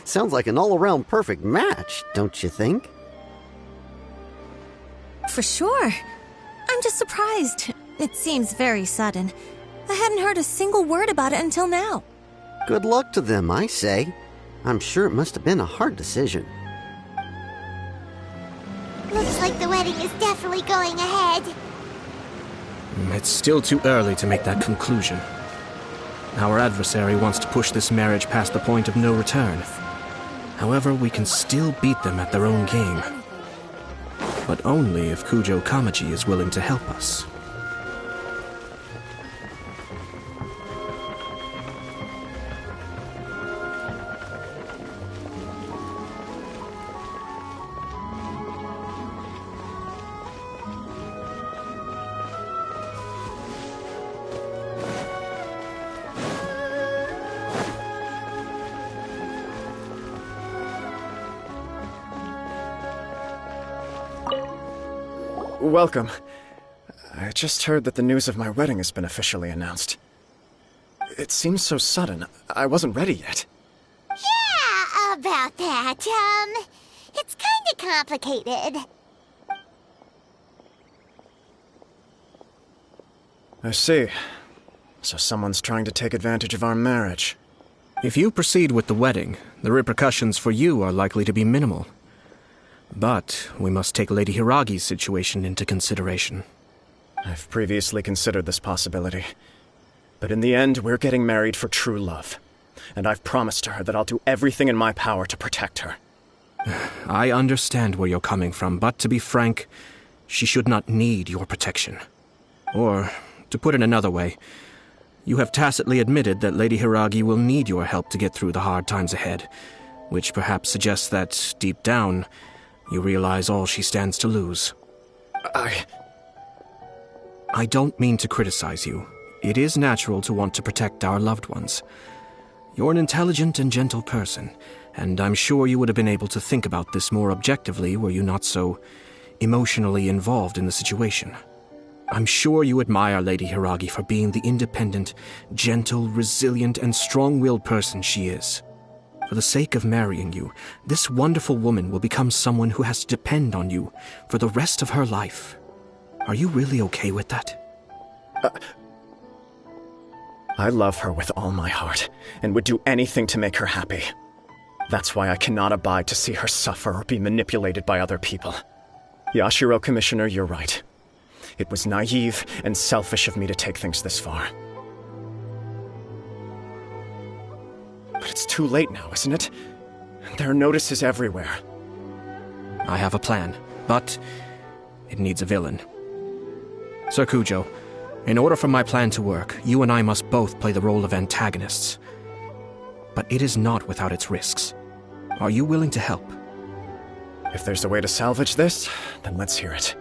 Sounds like an all-around perfect match, don't you think? For sure. I'm just surprised. It seems very sudden. I hadn't heard a single word about it until now. Good luck to them, I say. I'm sure it must have been a hard decision. Looks like the wedding is definitely going ahead. It's still too early to make that conclusion. Our adversary wants to push this marriage past the point of no return. However, we can still beat them at their own game. But only if Kujo Kamaji is willing to help us. Welcome. I just heard that the news of my wedding has been officially announced. It seems so sudden. I wasn't ready yet. Yeah, about that. It's kinda complicated. I see. So someone's trying to take advantage of our marriage. If you proceed with the wedding, the repercussions for you are likely to be minimal. But we must take Lady Hiragi's situation into consideration. I've previously considered this possibility. But in the end, we're getting married for true love. And I've promised her that I'll do everything in my power to protect her. I understand where you're coming from, but to be frank, she should not need your protection. Or, to put it another way, you have tacitly admitted that Lady Hiragi will need your help to get through the hard times ahead, which perhaps suggests that, deep down, you realize all she stands to lose. I don't mean to criticize you. It is natural to want to protect our loved ones. You're an intelligent and gentle person, and I'm sure you would have been able to think about this more objectively were you not so emotionally involved in the situation. I'm sure you admire Lady Hiragi for being the independent, gentle, resilient, and strong-willed person she is. For the sake of marrying you, this wonderful woman will become someone who has to depend on you for the rest of her life. Are you really okay with that? I love her with all my heart, and would do anything to make her happy. That's why I cannot abide to see her suffer or be manipulated by other people. Yashiro Commissioner, you're right. It was naive and selfish of me to take things this far. But it's too late now, isn't it? There are notices everywhere. I have a plan, but it needs a villain. Sir Kujo, in order for my plan to work, you and I must both play the role of antagonists. But it is not without its risks. Are you willing to help? If there's a way to salvage this, then let's hear it.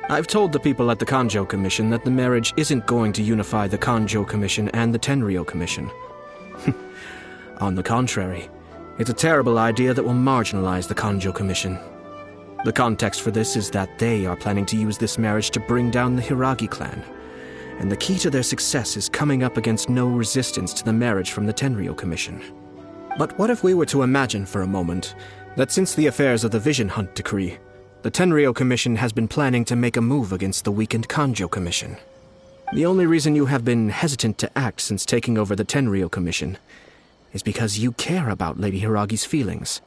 I've told the people at the Kanjo Commission that the marriage isn't going to unify the Kanjo Commission and the Tenryou Commission. On the contrary, it's a terrible idea that will marginalize the Kanjo Commission. The context for this is that they are planning to use this marriage to bring down the Hiragi clan, and the key to their success is coming up against no resistance to the marriage from the Tenryou Commission. But what if we were to imagine for a moment that since the affairs of the Vision Hunt decree, the Tenryou Commission has been planning to make a move against the weakened Kanjo Commission? The only reason you have been hesitant to act since taking over the Tenryou Commission is because you care about Lady Hiragi's feelings.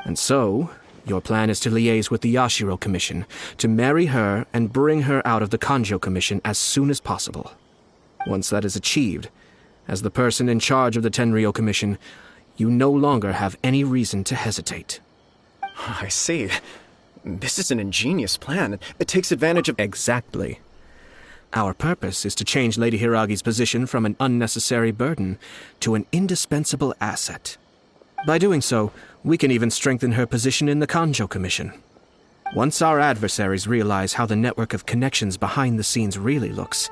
And so, Your plan is to liaise with the Yashiro Commission, to marry her and bring her out of the Kanjo Commission as soon as possible. Once that is achieved, as the person in charge of the Tenryou Commission, you no longer have any reason to hesitate. I see. This is an ingenious plan. It takes advantage of... Exactly. Our purpose is to change Lady Hiragi's position from an unnecessary burden to an indispensable asset. By doing so, we can even strengthen her position in the Kanjo Commission. Once our adversaries realize how the network of connections behind the scenes really looks,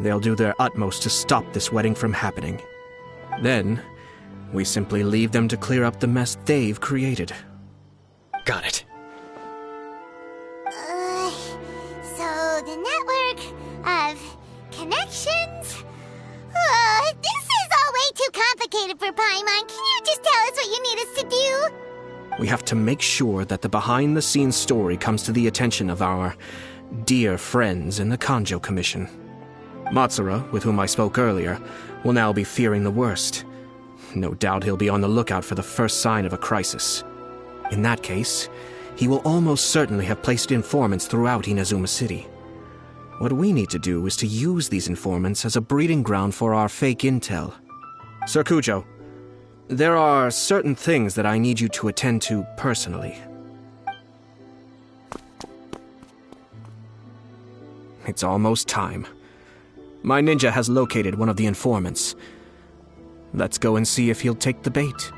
they'll do their utmost to stop this wedding from happening. Then, we simply leave them to clear up the mess they've created. Got it. So the network of connections? This is all way too complicated for Paimon. Can you just tell us what you need us to do? We have to make sure that the behind-the-scenes story comes to the attention of our dear friends in the Kanjo Commission. Matsura, with whom I spoke earlier, will now be fearing the worst. No doubt he'll be on the lookout for the first sign of a crisis. In that case, he will almost certainly have placed informants throughout Inazuma City. What we need to do is to use these informants as a breeding ground for our fake intel. Sir Kujo, there are certain things that I need you to attend to personally. It's almost time. My ninja has located one of the informants. Let's go and see if he'll take the bait.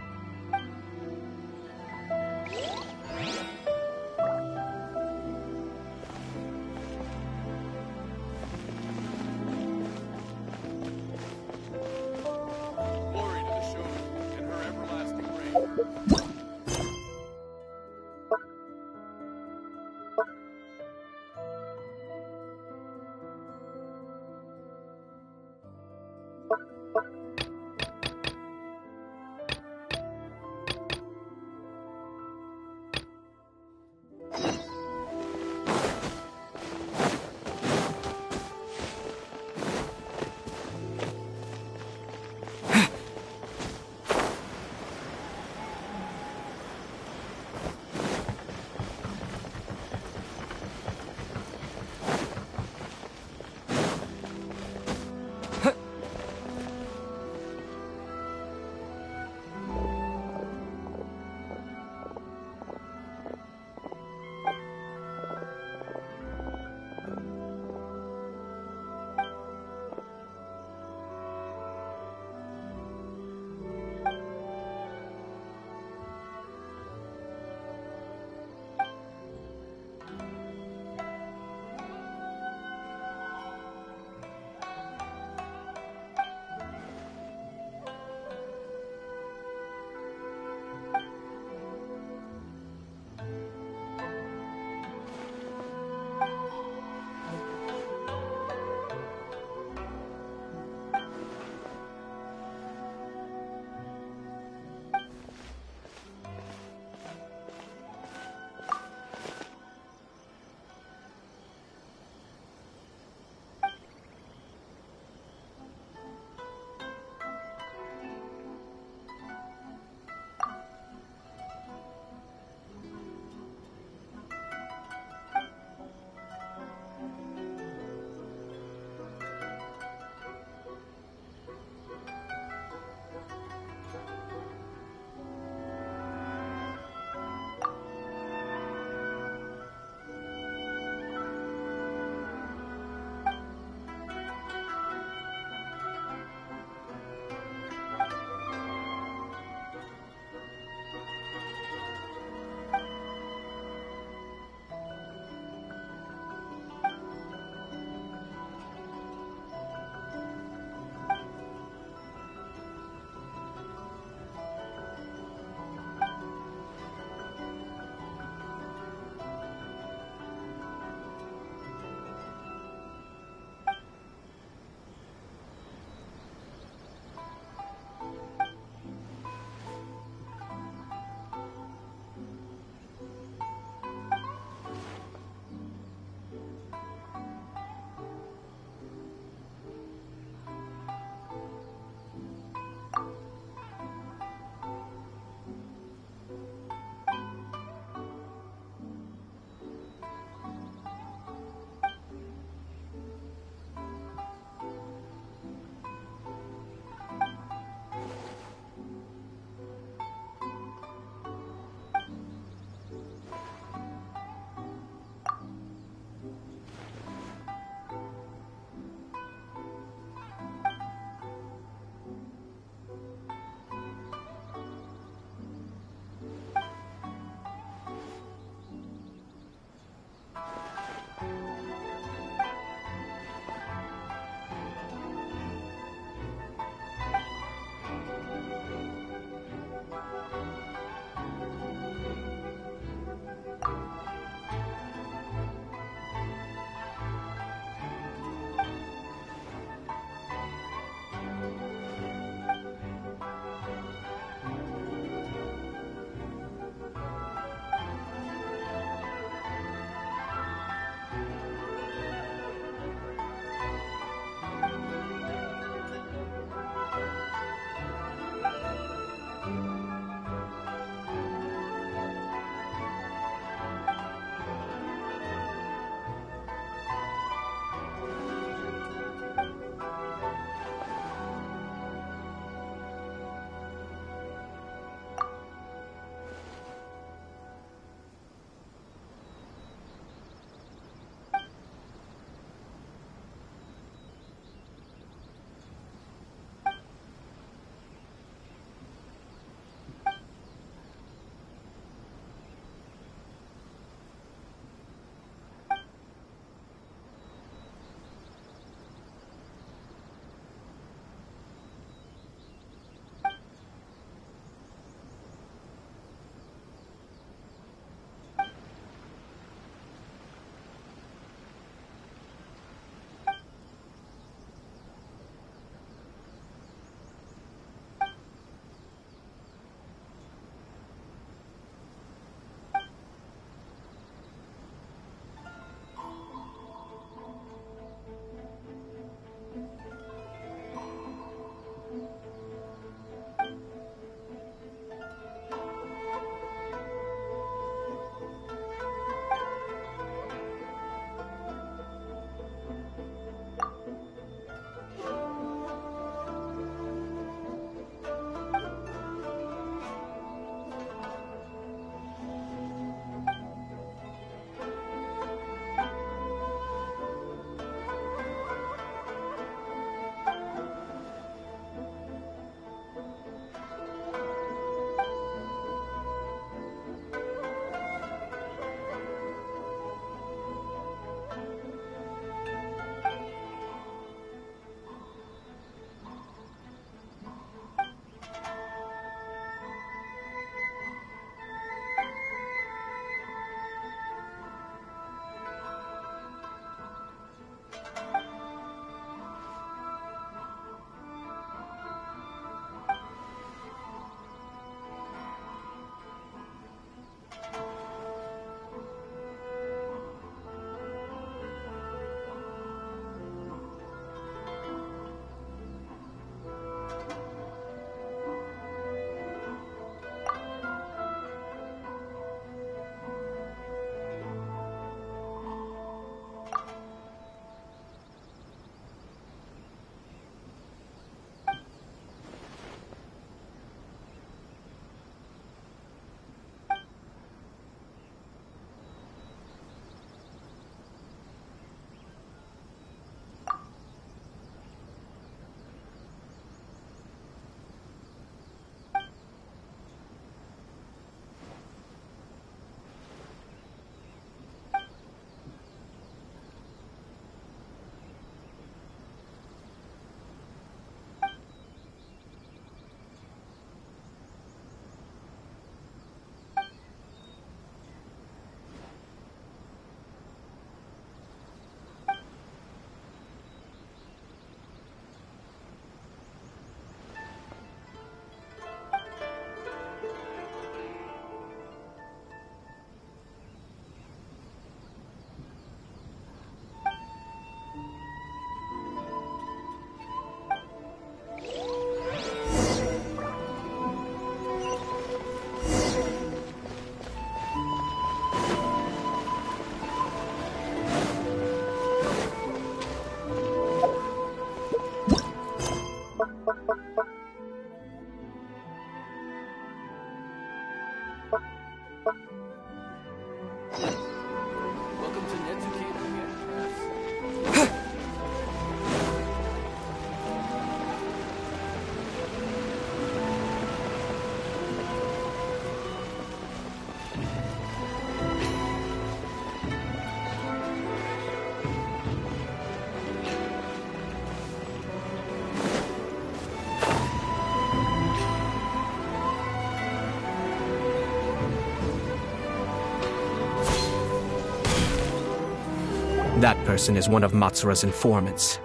That person is one of Matsura's informants.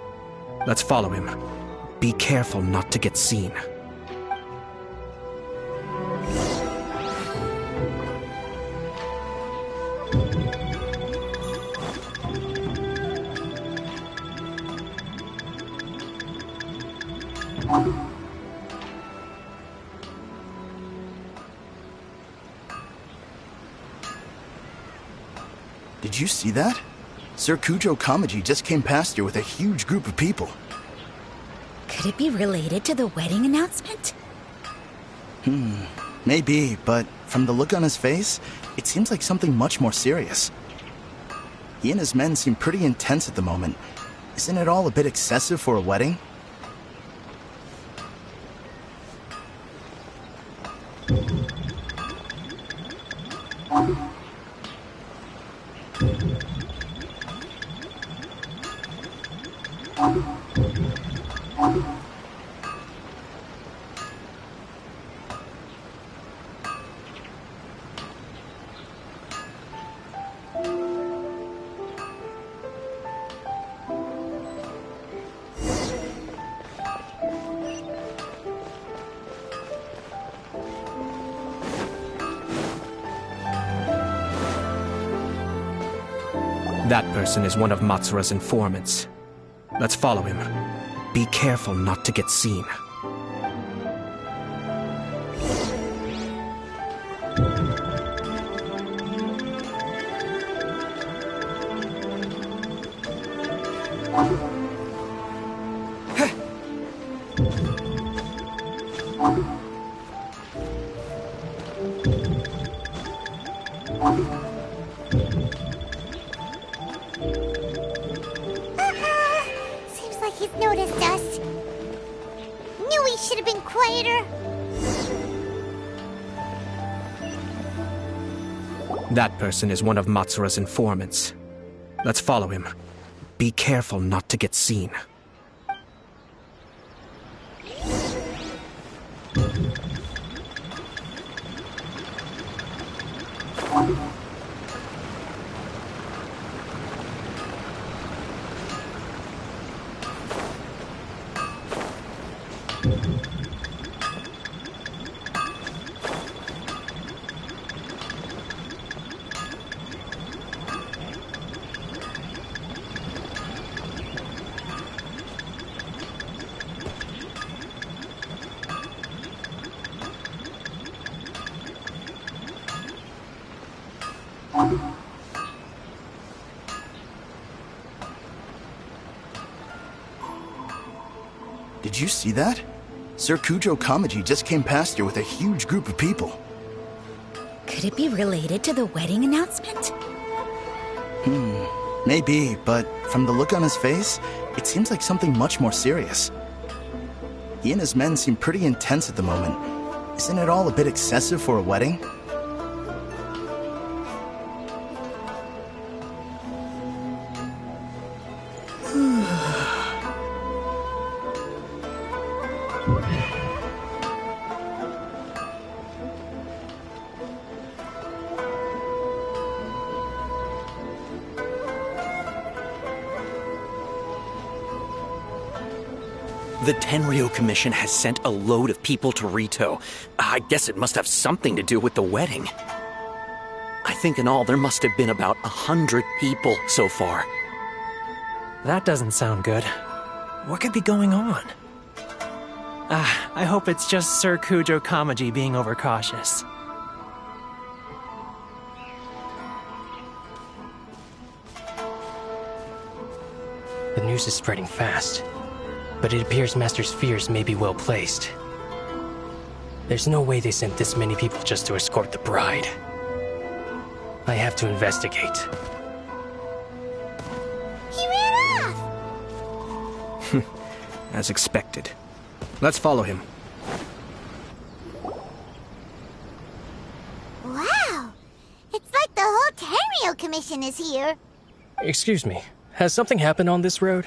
Let's follow him. Be careful not to get seen. Did you see that? Sir Kujo Kamaji just came past here with a huge group of people. Could it be related to the wedding announcement? Maybe, but from the look on his face, it seems like something much more serious. He and his men seem pretty intense at the moment. Isn't it all a bit excessive for a wedding? That person is one of Matsura's informants. Let's follow him. Be careful not to get seen. He's noticed us. Knew we should have been quieter. That person is one of Matsura's informants. Let's follow him. Be careful not to get seen. Did you see that? Sir Kujo Kamaji just came past here with a huge group of people. Could it be related to the wedding announcement? Maybe, but from the look on his face, it seems like something much more serious. He and his men seem pretty intense at the moment. Isn't it all a bit excessive for a wedding? The Tenryo Commission has sent a load of people to Rito. I guess it must have something to do with the wedding. I think in all there must have been about 100 people so far. That doesn't sound good. What could be going on? I hope it's just Sir Kujo Kamaji being overcautious. The news is spreading fast, but it appears Master's fears may be well placed. There's no way they sent this many people just to escort the bride. I have to investigate. He ran off! As expected. Let's follow him. Wow! It's like the whole Tenryo Commission is here. Excuse me, has something happened on this road?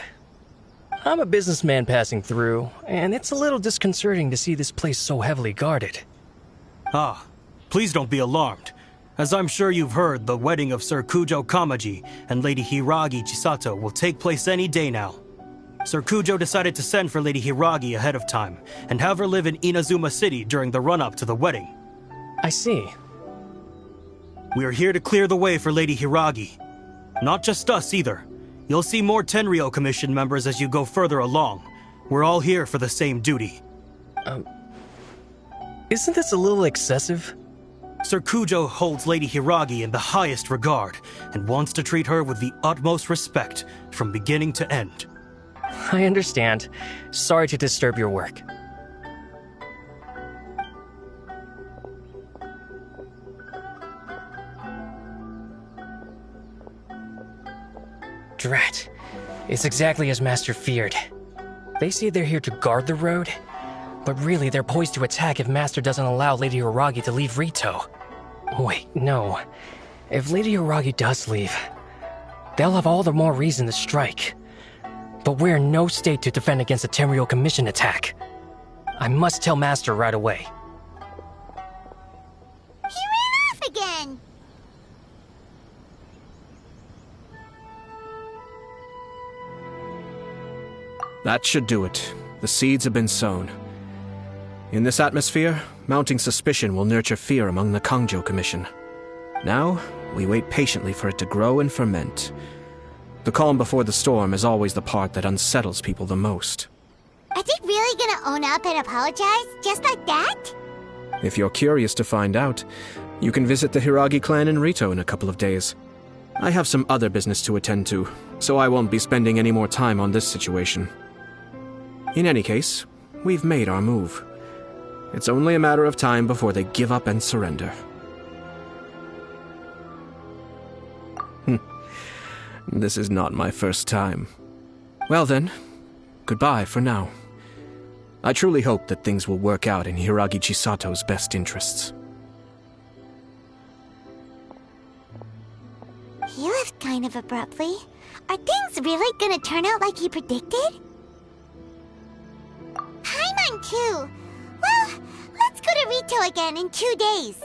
I'm a businessman passing through, and it's a little disconcerting to see this place so heavily guarded. Please don't be alarmed. As I'm sure you've heard, the wedding of Sir Kujo Kamaji and Lady Hiragi Chisato will take place any day now. Sir Kujo decided to send for Lady Hiragi ahead of time and have her live in Inazuma City during the run-up to the wedding. I see. We are here to clear the way for Lady Hiragi. Not just us either. You'll see more Tenryou Commission members as you go further along. We're all here for the same duty. Isn't this a little excessive? Sir Kujo holds Lady Hiragi in the highest regard and wants to treat her with the utmost respect from beginning to end. I understand. Sorry to disturb your work. Drat. It's exactly as Master feared. They say they're here to guard the road, but really they're poised to attack if Master doesn't allow Lady Hiragi to leave Rito. Wait, no. If Lady Hiragi does leave, they'll have all the more reason to strike. But we're in no state to defend against a Tenryou Commission attack. I must tell Master right away. He ran off again! That should do it. The seeds have been sown. In this atmosphere, mounting suspicion will nurture fear among the Kangjo Commission. Now, we wait patiently for it to grow and ferment. The calm before the storm is always the part that unsettles people the most. Are they really gonna own up and apologize, just like that? If you're curious to find out, you can visit the Hiragi clan in Rito in a couple of days. I have some other business to attend to, so I won't be spending any more time on this situation. In any case, we've made our move. It's only a matter of time before they give up and surrender. This is not my first time. Well then, goodbye for now. I truly hope that things will work out in Hiragi Chisato's best interests. He left kind of abruptly. Are things really gonna turn out like he predicted? Paimon too. Well, let's go to Rito again in 2 days.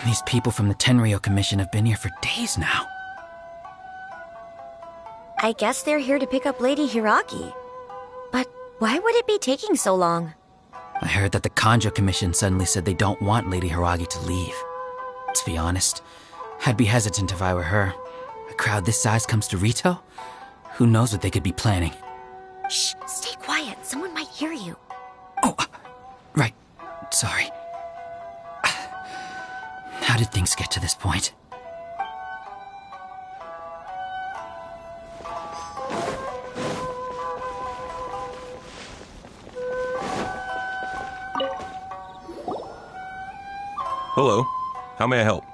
These people from the Tenryou Commission have been here for days now. I guess they're here to pick up Lady Hiragi. But why would it be taking so long? I heard that the Kangjo Commission suddenly said they don't want Lady Hiragi to leave. To be honest, I'd be hesitant if I were her. A crowd this size comes to Rito? Who knows what they could be planning? Shh, stay quiet. Someone might hear you. Oh, right. Sorry. How did things get to this point? Hello. How may I help?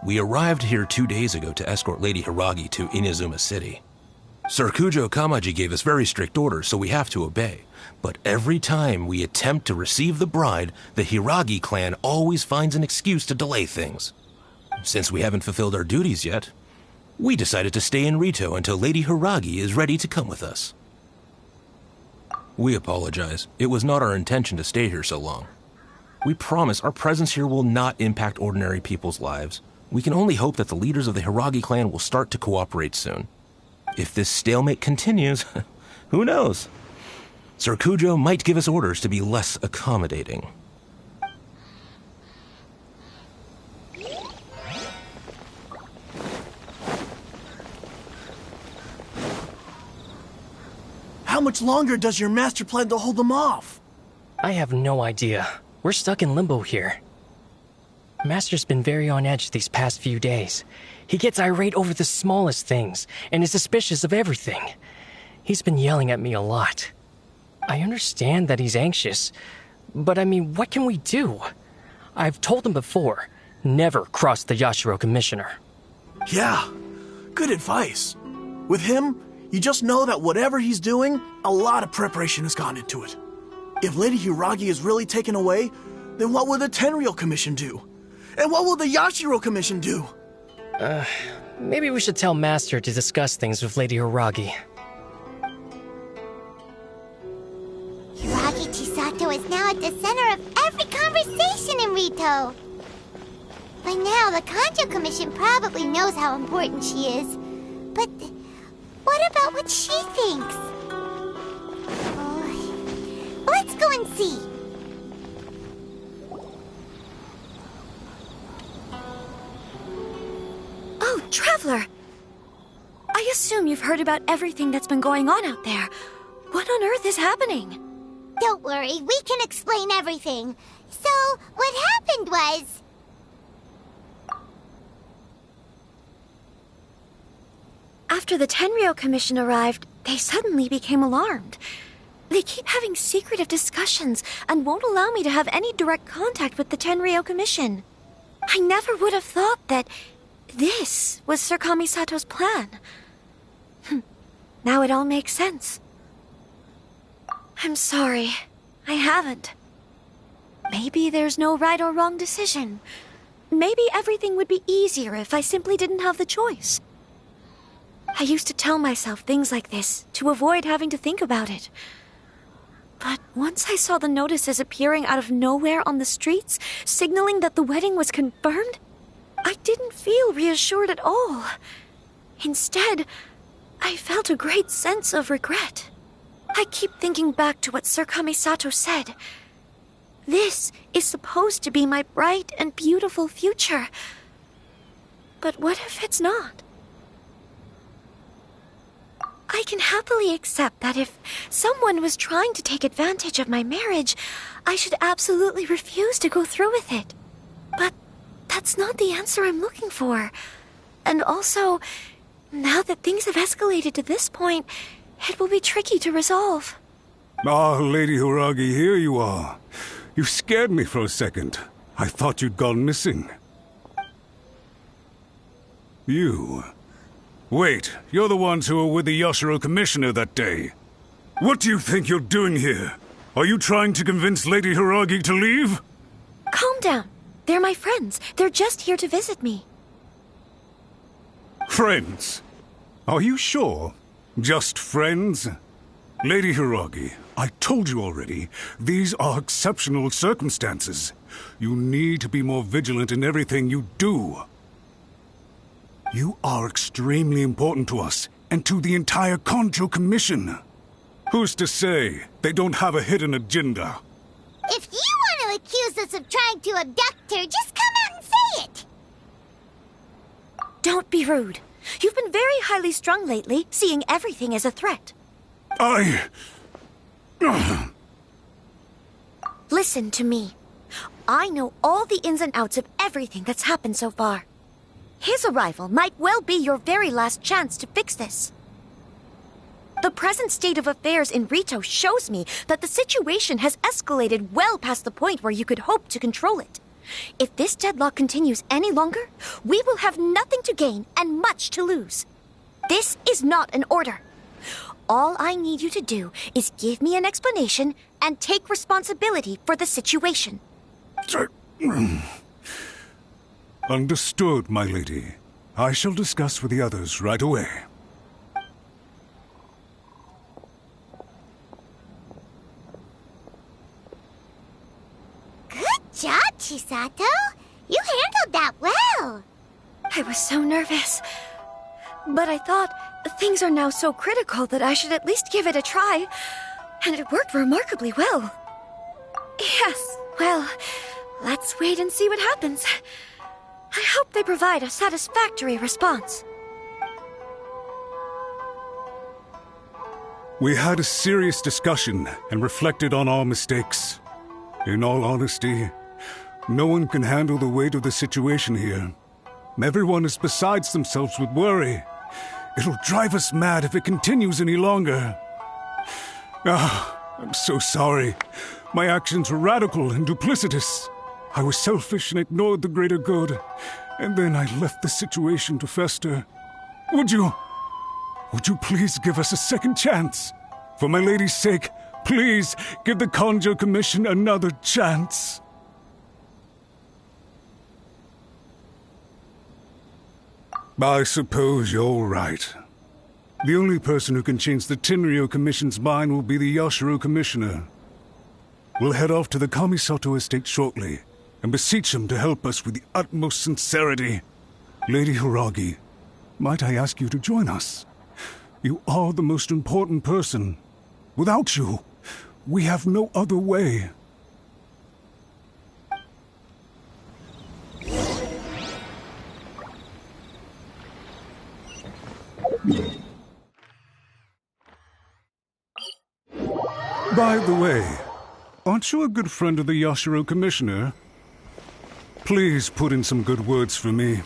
We arrived here 2 days ago to escort Lady Hiragi to Inazuma City. Sir Kujo Kamaji gave us very strict orders, so we have to obey. But every time we attempt to receive the bride, the Hiragi clan always finds an excuse to delay things. Since we haven't fulfilled our duties yet, we decided to stay in Rito until Lady Hiragi is ready to come with us. We apologize. It was not our intention to stay here so long. We promise our presence here will not impact ordinary people's lives. We can only hope that the leaders of the Hiragi clan will start to cooperate soon. If this stalemate continues, who knows? Sir Kujo might give us orders to be less accommodating. How much longer does your master plan to hold them off? I have no idea. We're stuck in limbo here. Master's been very on edge these past few days. He gets irate over the smallest things, and is suspicious of everything. He's been yelling at me a lot. I understand that he's anxious, but I mean, what can we do? I've told him before, never cross the Yashiro Commissioner. Yeah, good advice. With him, you just know that whatever he's doing, a lot of preparation has gone into it. If Lady Hiragi is really taken away, then what will the Tenryou Commission do? And what will the Yashiro Commission do? Maybe we should tell Master to discuss things with Lady Hiragi. Hiragi Chisato is now at the center of every conversation in Rito. By now, the Kanjo Commission probably knows how important she is. But what about what she thinks? Oh, let's go and see. Oh, Traveler! I assume you've heard about everything that's been going on out there. What on earth is happening? Don't worry, we can explain everything. So, what happened was... After the Tenryou Commission arrived, they suddenly became alarmed. They keep having secretive discussions and won't allow me to have any direct contact with the Tenryou Commission. I never would have thought that this was Sir Kamisato's plan. Now it all makes sense. I'm sorry. I haven't. Maybe there's no right or wrong decision. Maybe everything would be easier if I simply didn't have the choice. I used to tell myself things like this to avoid having to think about it. But once I saw the notices appearing out of nowhere on the streets, signaling that the wedding was confirmed, I didn't feel reassured at all. Instead, I felt a great sense of regret. I keep thinking back to what Sir Kamisato said. This is supposed to be my bright and beautiful future. But what if it's not? I can happily accept that if someone was trying to take advantage of my marriage, I should absolutely refuse to go through with it. But that's not the answer I'm looking for. And also, now that things have escalated to this point, it will be tricky to resolve. Ah, Lady Hiragi, here you are. You scared me for a second. I thought you'd gone missing. You... Wait, you're the ones who were with the Yashiro Commissioner that day. What do you think you're doing here? Are you trying to convince Lady Hiragi to leave? Calm down. They're my friends. They're just here to visit me. Friends? Are you sure? Just friends? Lady Hiragi, I told you already, these are exceptional circumstances. You need to be more vigilant in everything you do. You are extremely important to us, and to the entire Kanjo Commission. Who's to say they don't have a hidden agenda? If you want to accuse us of trying to abduct her, just come out and say it! Don't be rude. You've been very highly strung lately, seeing everything as a threat. Listen to me. I know all the ins and outs of everything that's happened so far. His arrival might well be your very last chance to fix this. The present state of affairs in Rito shows me that the situation has escalated well past the point where you could hope to control it. If this deadlock continues any longer, we will have nothing to gain and much to lose. This is not an order. All I need you to do is give me an explanation and take responsibility for the situation. Understood, my lady. I shall discuss with the others right away. Good job, Chisato. You handled that well. I was so nervous. But I thought things are now so critical that I should at least give it a try. And it worked remarkably well. Yes, well, let's wait and see what happens. I hope they provide a satisfactory response. We had a serious discussion and reflected on our mistakes. In all honesty, no one can handle the weight of the situation here. Everyone is besides themselves with worry. It'll drive us mad if it continues any longer. I'm so sorry. My actions were radical and duplicitous. I was selfish and ignored the greater good. And then I left the situation to fester. Would you please give us a second chance? For my lady's sake, please give the Conjo Commission another chance. I suppose you're right. The only person who can change the Tenryou Commission's mind will be the Yashiro Commissioner. We'll head off to the Kamisato estate shortly and beseech him to help us with the utmost sincerity. Lady Hiragi, might I ask you to join us? You are the most important person. Without you, we have no other way. By the way, aren't you a good friend of the Yashiro Commissioner? Please put in some good words for me.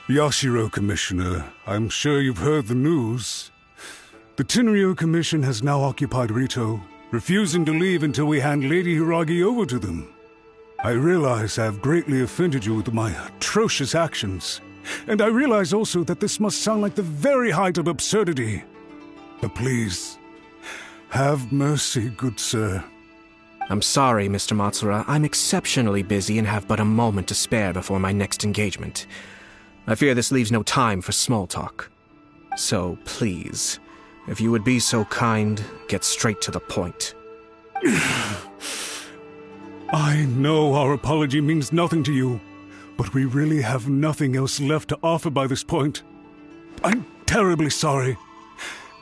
Yashiro Commissioner, I'm sure you've heard the news. The Tenryou Commission has now occupied Rito, refusing to leave until we hand Lady Hiragi over to them. I realize I have greatly offended you with my atrocious actions, and I realize also that this must sound like the very height of absurdity. But please, have mercy, good sir. I'm sorry, Mr. Matsura. I'm exceptionally busy and have but a moment to spare before my next engagement. I fear this leaves no time for small talk. So, please, if you would be so kind, get straight to the point. I know our apology means nothing to you, but we really have nothing else left to offer by this point. I'm terribly sorry.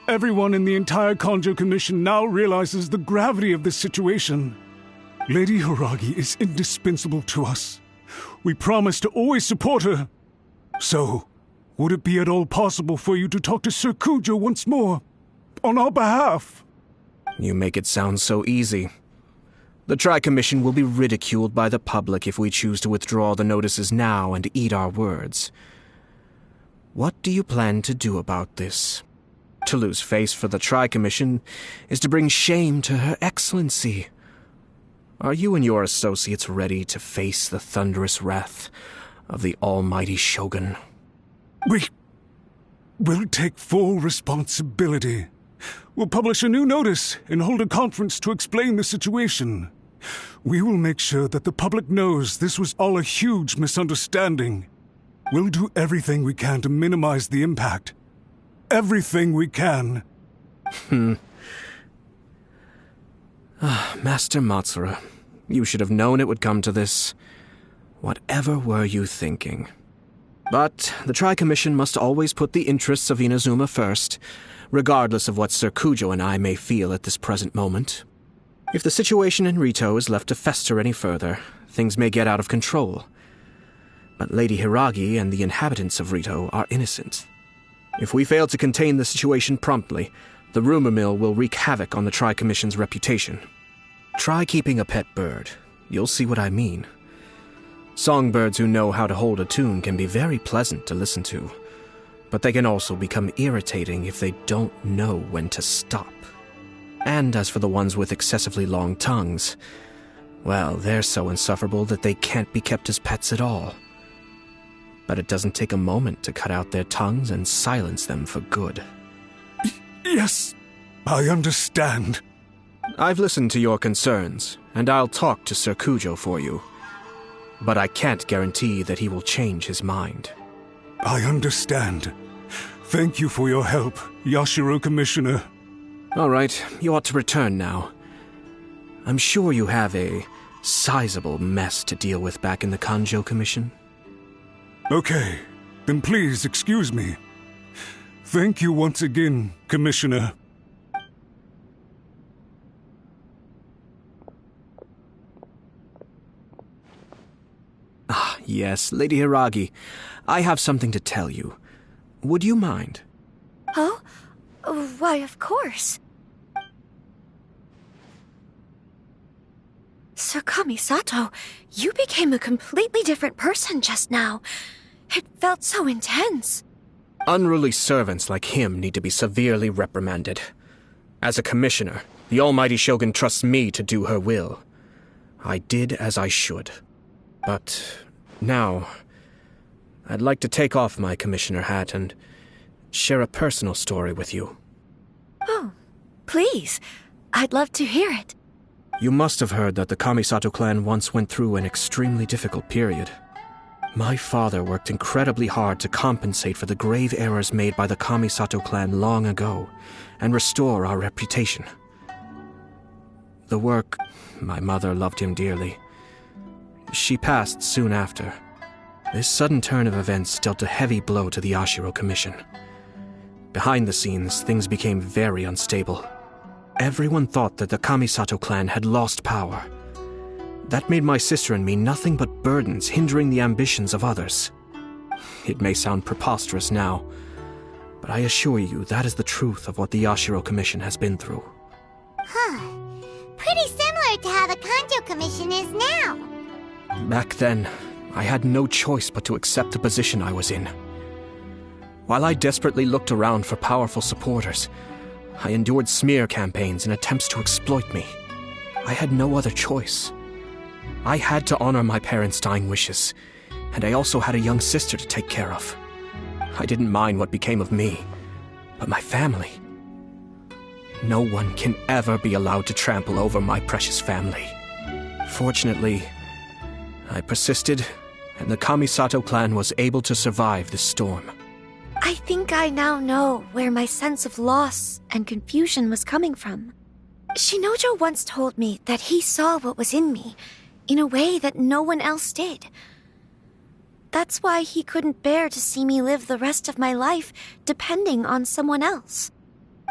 Everyone in the entire Conjo Commission now realizes the gravity of this situation. Lady Hiragi is indispensable to us. We promise to always support her. So, would it be at all possible for you to talk to Sir Kujo once more, on our behalf? You make it sound so easy. The Tri-Commission will be ridiculed by the public if we choose to withdraw the notices now and eat our words. What do you plan to do about this? To lose face for the Tri-Commission is to bring shame to Her Excellency. Are you and your associates ready to face the thunderous wrath of the almighty Shogun? We'll take full responsibility. We'll publish a new notice and hold a conference to explain the situation. We will make sure that the public knows this was all a huge misunderstanding. We'll do everything we can to minimize the impact. Everything we can. Master Matsura, you should have known it would come to this. Whatever were you thinking? But the Tri-Commission must always put the interests of Inazuma first, regardless of what Sir Kujo and I may feel at this present moment. If the situation in Rito is left to fester any further, things may get out of control. But Lady Hiragi and the inhabitants of Rito are innocent. If we fail to contain the situation promptly, the rumor mill will wreak havoc on the Tri-Commission's reputation. Try keeping a pet bird. You'll see what I mean. Songbirds who know how to hold a tune can be very pleasant to listen to, but they can also become irritating if they don't know when to stop. And as for the ones with excessively long tongues, well, they're so insufferable that they can't be kept as pets at all. But it doesn't take a moment to cut out their tongues and silence them for good. Yes, I understand. I've listened to your concerns, and I'll talk to Sir Kujo for you. But I can't guarantee that he will change his mind. I understand. Thank you for your help, Yashiro Commissioner. All right, you ought to return now. I'm sure you have a sizable mess to deal with back in the Kanjo Commission. Okay, then please excuse me. Thank you once again, Commissioner. Ah, yes, Lady Hiragi. I have something to tell you. Would you mind? Oh? Why, of course. Sir Kamisato, you became a completely different person just now. It felt so intense. Unruly servants like him need to be severely reprimanded. As a commissioner, the almighty Shogun trusts me to do her will. I did as I should. But now, I'd like to take off my commissioner hat and share a personal story with you. Oh, please. I'd love to hear it. You must have heard that the Kamisato clan once went through an extremely difficult period. My father worked incredibly hard to compensate for the grave errors made by the Kamisato clan long ago and restore our reputation. The work, my mother loved him dearly. She passed soon after. This sudden turn of events dealt a heavy blow to the Yashiro Commission. Behind the scenes, things became very unstable. Everyone thought that the Kamisato clan had lost power. That made my sister and me nothing but burdens hindering the ambitions of others. It may sound preposterous now, but I assure you that is the truth of what the Yashiro Commission has been through. Huh. Pretty similar to how the Kanjo Commission is now. Back then, I had no choice but to accept the position I was in. While I desperately looked around for powerful supporters, I endured smear campaigns and attempts to exploit me. I had no other choice. I had to honor my parents' dying wishes, and I also had a young sister to take care of. I didn't mind what became of me, but my family. No one can ever be allowed to trample over my precious family. Fortunately, I persisted, and the Kamisato clan was able to survive this storm. I think I now know where my sense of loss and confusion was coming from. Shinojo once told me that he saw what was in me in a way that no one else did. That's why he couldn't bear to see me live the rest of my life depending on someone else.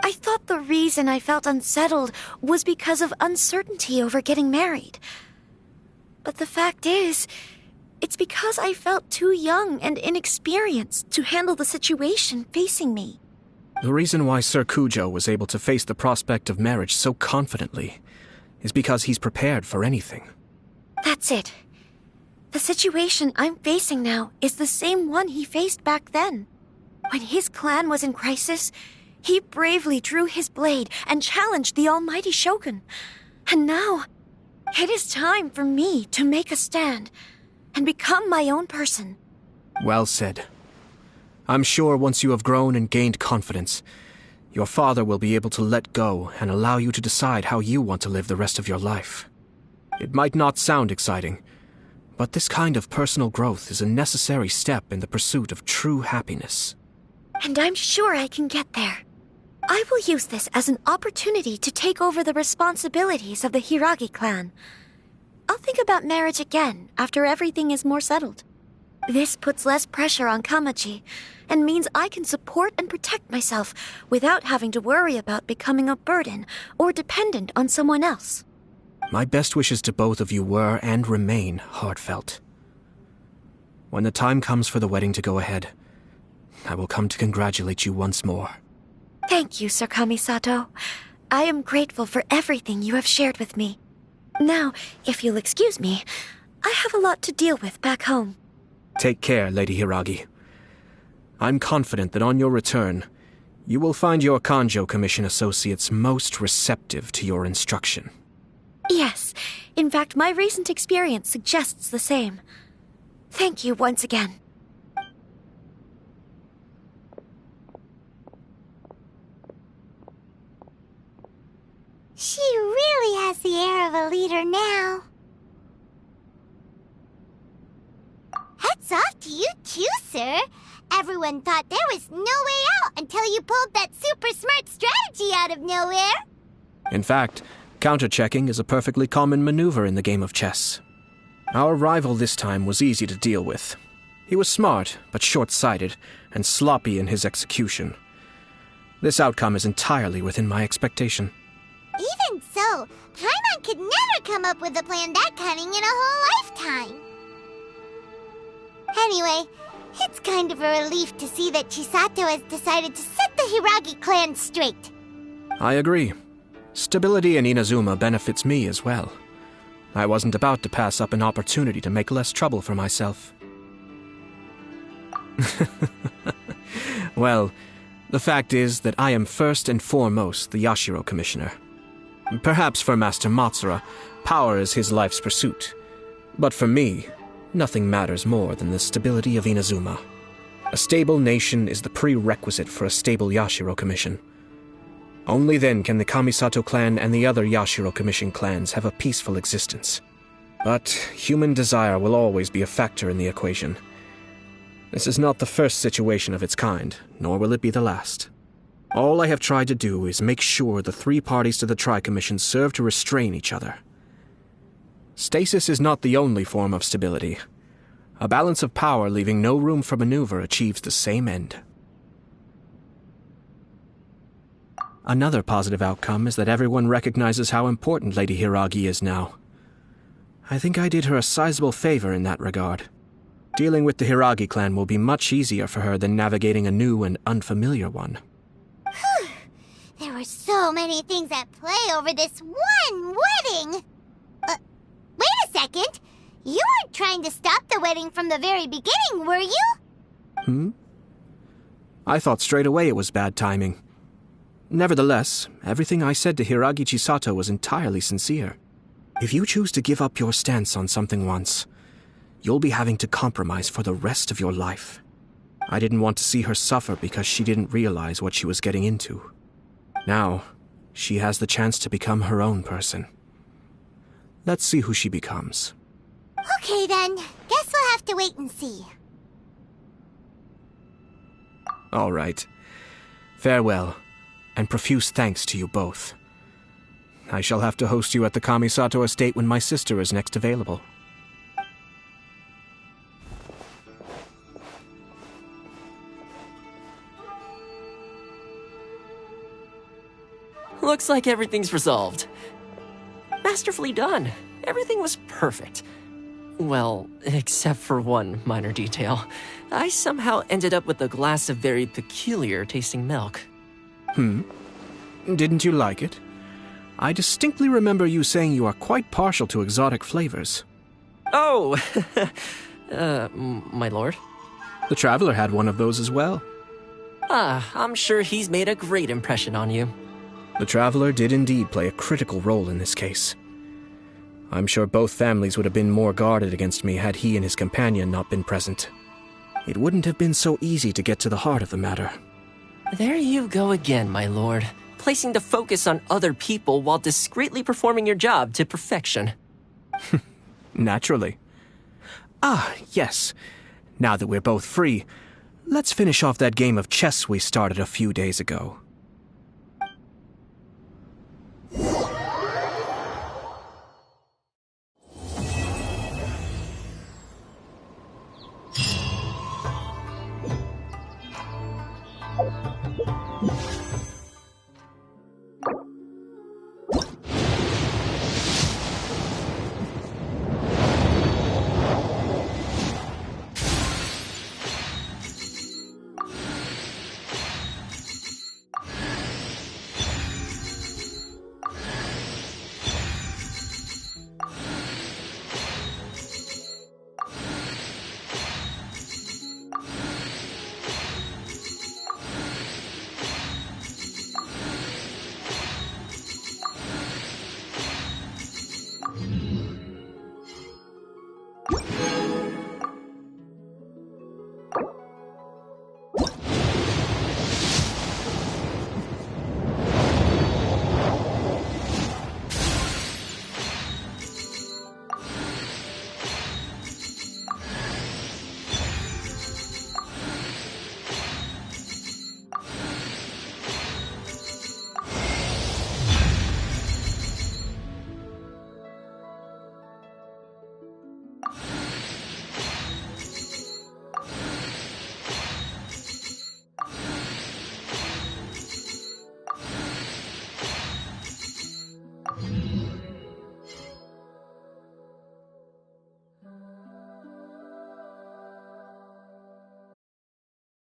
I thought the reason I felt unsettled was because of uncertainty over getting married. But the fact is, it's because I felt too young and inexperienced to handle the situation facing me. The reason why Sir Kujo was able to face the prospect of marriage so confidently is because he's prepared for anything. That's it. The situation I'm facing now is the same one he faced back then. When his clan was in crisis, he bravely drew his blade and challenged the almighty Shogun. And now, it is time for me to make a stand and become my own person. Well said. I'm sure once you have grown and gained confidence, your father will be able to let go and allow you to decide how you want to live the rest of your life. It might not sound exciting, but this kind of personal growth is a necessary step in the pursuit of true happiness. And I'm sure I can get there. I will use this as an opportunity to take over the responsibilities of the Hiragi clan. I'll think about marriage again after everything is more settled. This puts less pressure on Kamaji, and means I can support and protect myself without having to worry about becoming a burden or dependent on someone else. My best wishes to both of you were and remain heartfelt. When the time comes for the wedding to go ahead, I will come to congratulate you once more. Thank you, Sir Kamisato. I am grateful for everything you have shared with me. Now, if you'll excuse me, I have a lot to deal with back home. Take care, Lady Hiragi. I'm confident that on your return, you will find your Kanjo Commission associates most receptive to your instruction. Yes, in fact, my recent experience suggests the same. Thank you once again. She really has the air of a leader now. Hats off to you too, sir. Everyone thought there was no way out until you pulled that super smart strategy out of nowhere. In fact, counter-checking is a perfectly common maneuver in the game of chess. Our rival this time was easy to deal with. He was smart, but short-sighted, and sloppy in his execution. This outcome is entirely within my expectation. Even so, Paimon could never come up with a plan that cunning in a whole lifetime. Anyway, it's kind of a relief to see that Chisato has decided to set the Hiragi clan straight. I agree. Stability in Inazuma benefits me as well. I wasn't about to pass up an opportunity to make less trouble for myself. Well, the fact is that I am first and foremost the Yashiro Commissioner. Perhaps for Master Matsura, power is his life's pursuit. But for me, nothing matters more than the stability of Inazuma. A stable nation is the prerequisite for a stable Yashiro Commission. Only then can the Kamisato clan and the other Yashiro Commission clans have a peaceful existence. But human desire will always be a factor in the equation. This is not the first situation of its kind, nor will it be the last. All I have tried to do is make sure the three parties to the Tri-Commission serve to restrain each other. Stasis is not the only form of stability. A balance of power leaving no room for maneuver achieves the same end. Another positive outcome is that everyone recognizes how important Lady Hiragi is now. I think I did her a sizable favor in that regard. Dealing with the Hiragi clan will be much easier for her than navigating a new and unfamiliar one. There were so many things at play over this one wedding. Wait a second. You weren't trying to stop the wedding from the very beginning, were you? I thought straight away it was bad timing. Nevertheless, everything I said to Hiragi Chisato was entirely sincere. If you choose to give up your stance on something once, you'll be having to compromise for the rest of your life. I didn't want to see her suffer because she didn't realize what she was getting into. Now, she has the chance to become her own person. Let's see who she becomes. Okay then, guess we'll have to wait and see. All right. Farewell, and profuse thanks to you both. I shall have to host you at the Kamisato estate when my sister is next available. Looks like everything's resolved. Masterfully done. Everything was perfect. Well, except for one minor detail. I somehow ended up with a glass of very peculiar tasting milk. Didn't you like it? I distinctly remember you saying you are quite partial to exotic flavors. Oh! My lord? The Traveler had one of those as well. I'm sure he's made a great impression on you. The Traveler did indeed play a critical role in this case. I'm sure both families would have been more guarded against me had he and his companion not been present. It wouldn't have been so easy to get to the heart of the matter. There you go again, my lord. Placing the focus on other people while discreetly performing your job to perfection. Naturally. Yes. Now that we're both free, let's finish off that game of chess we started a few days ago.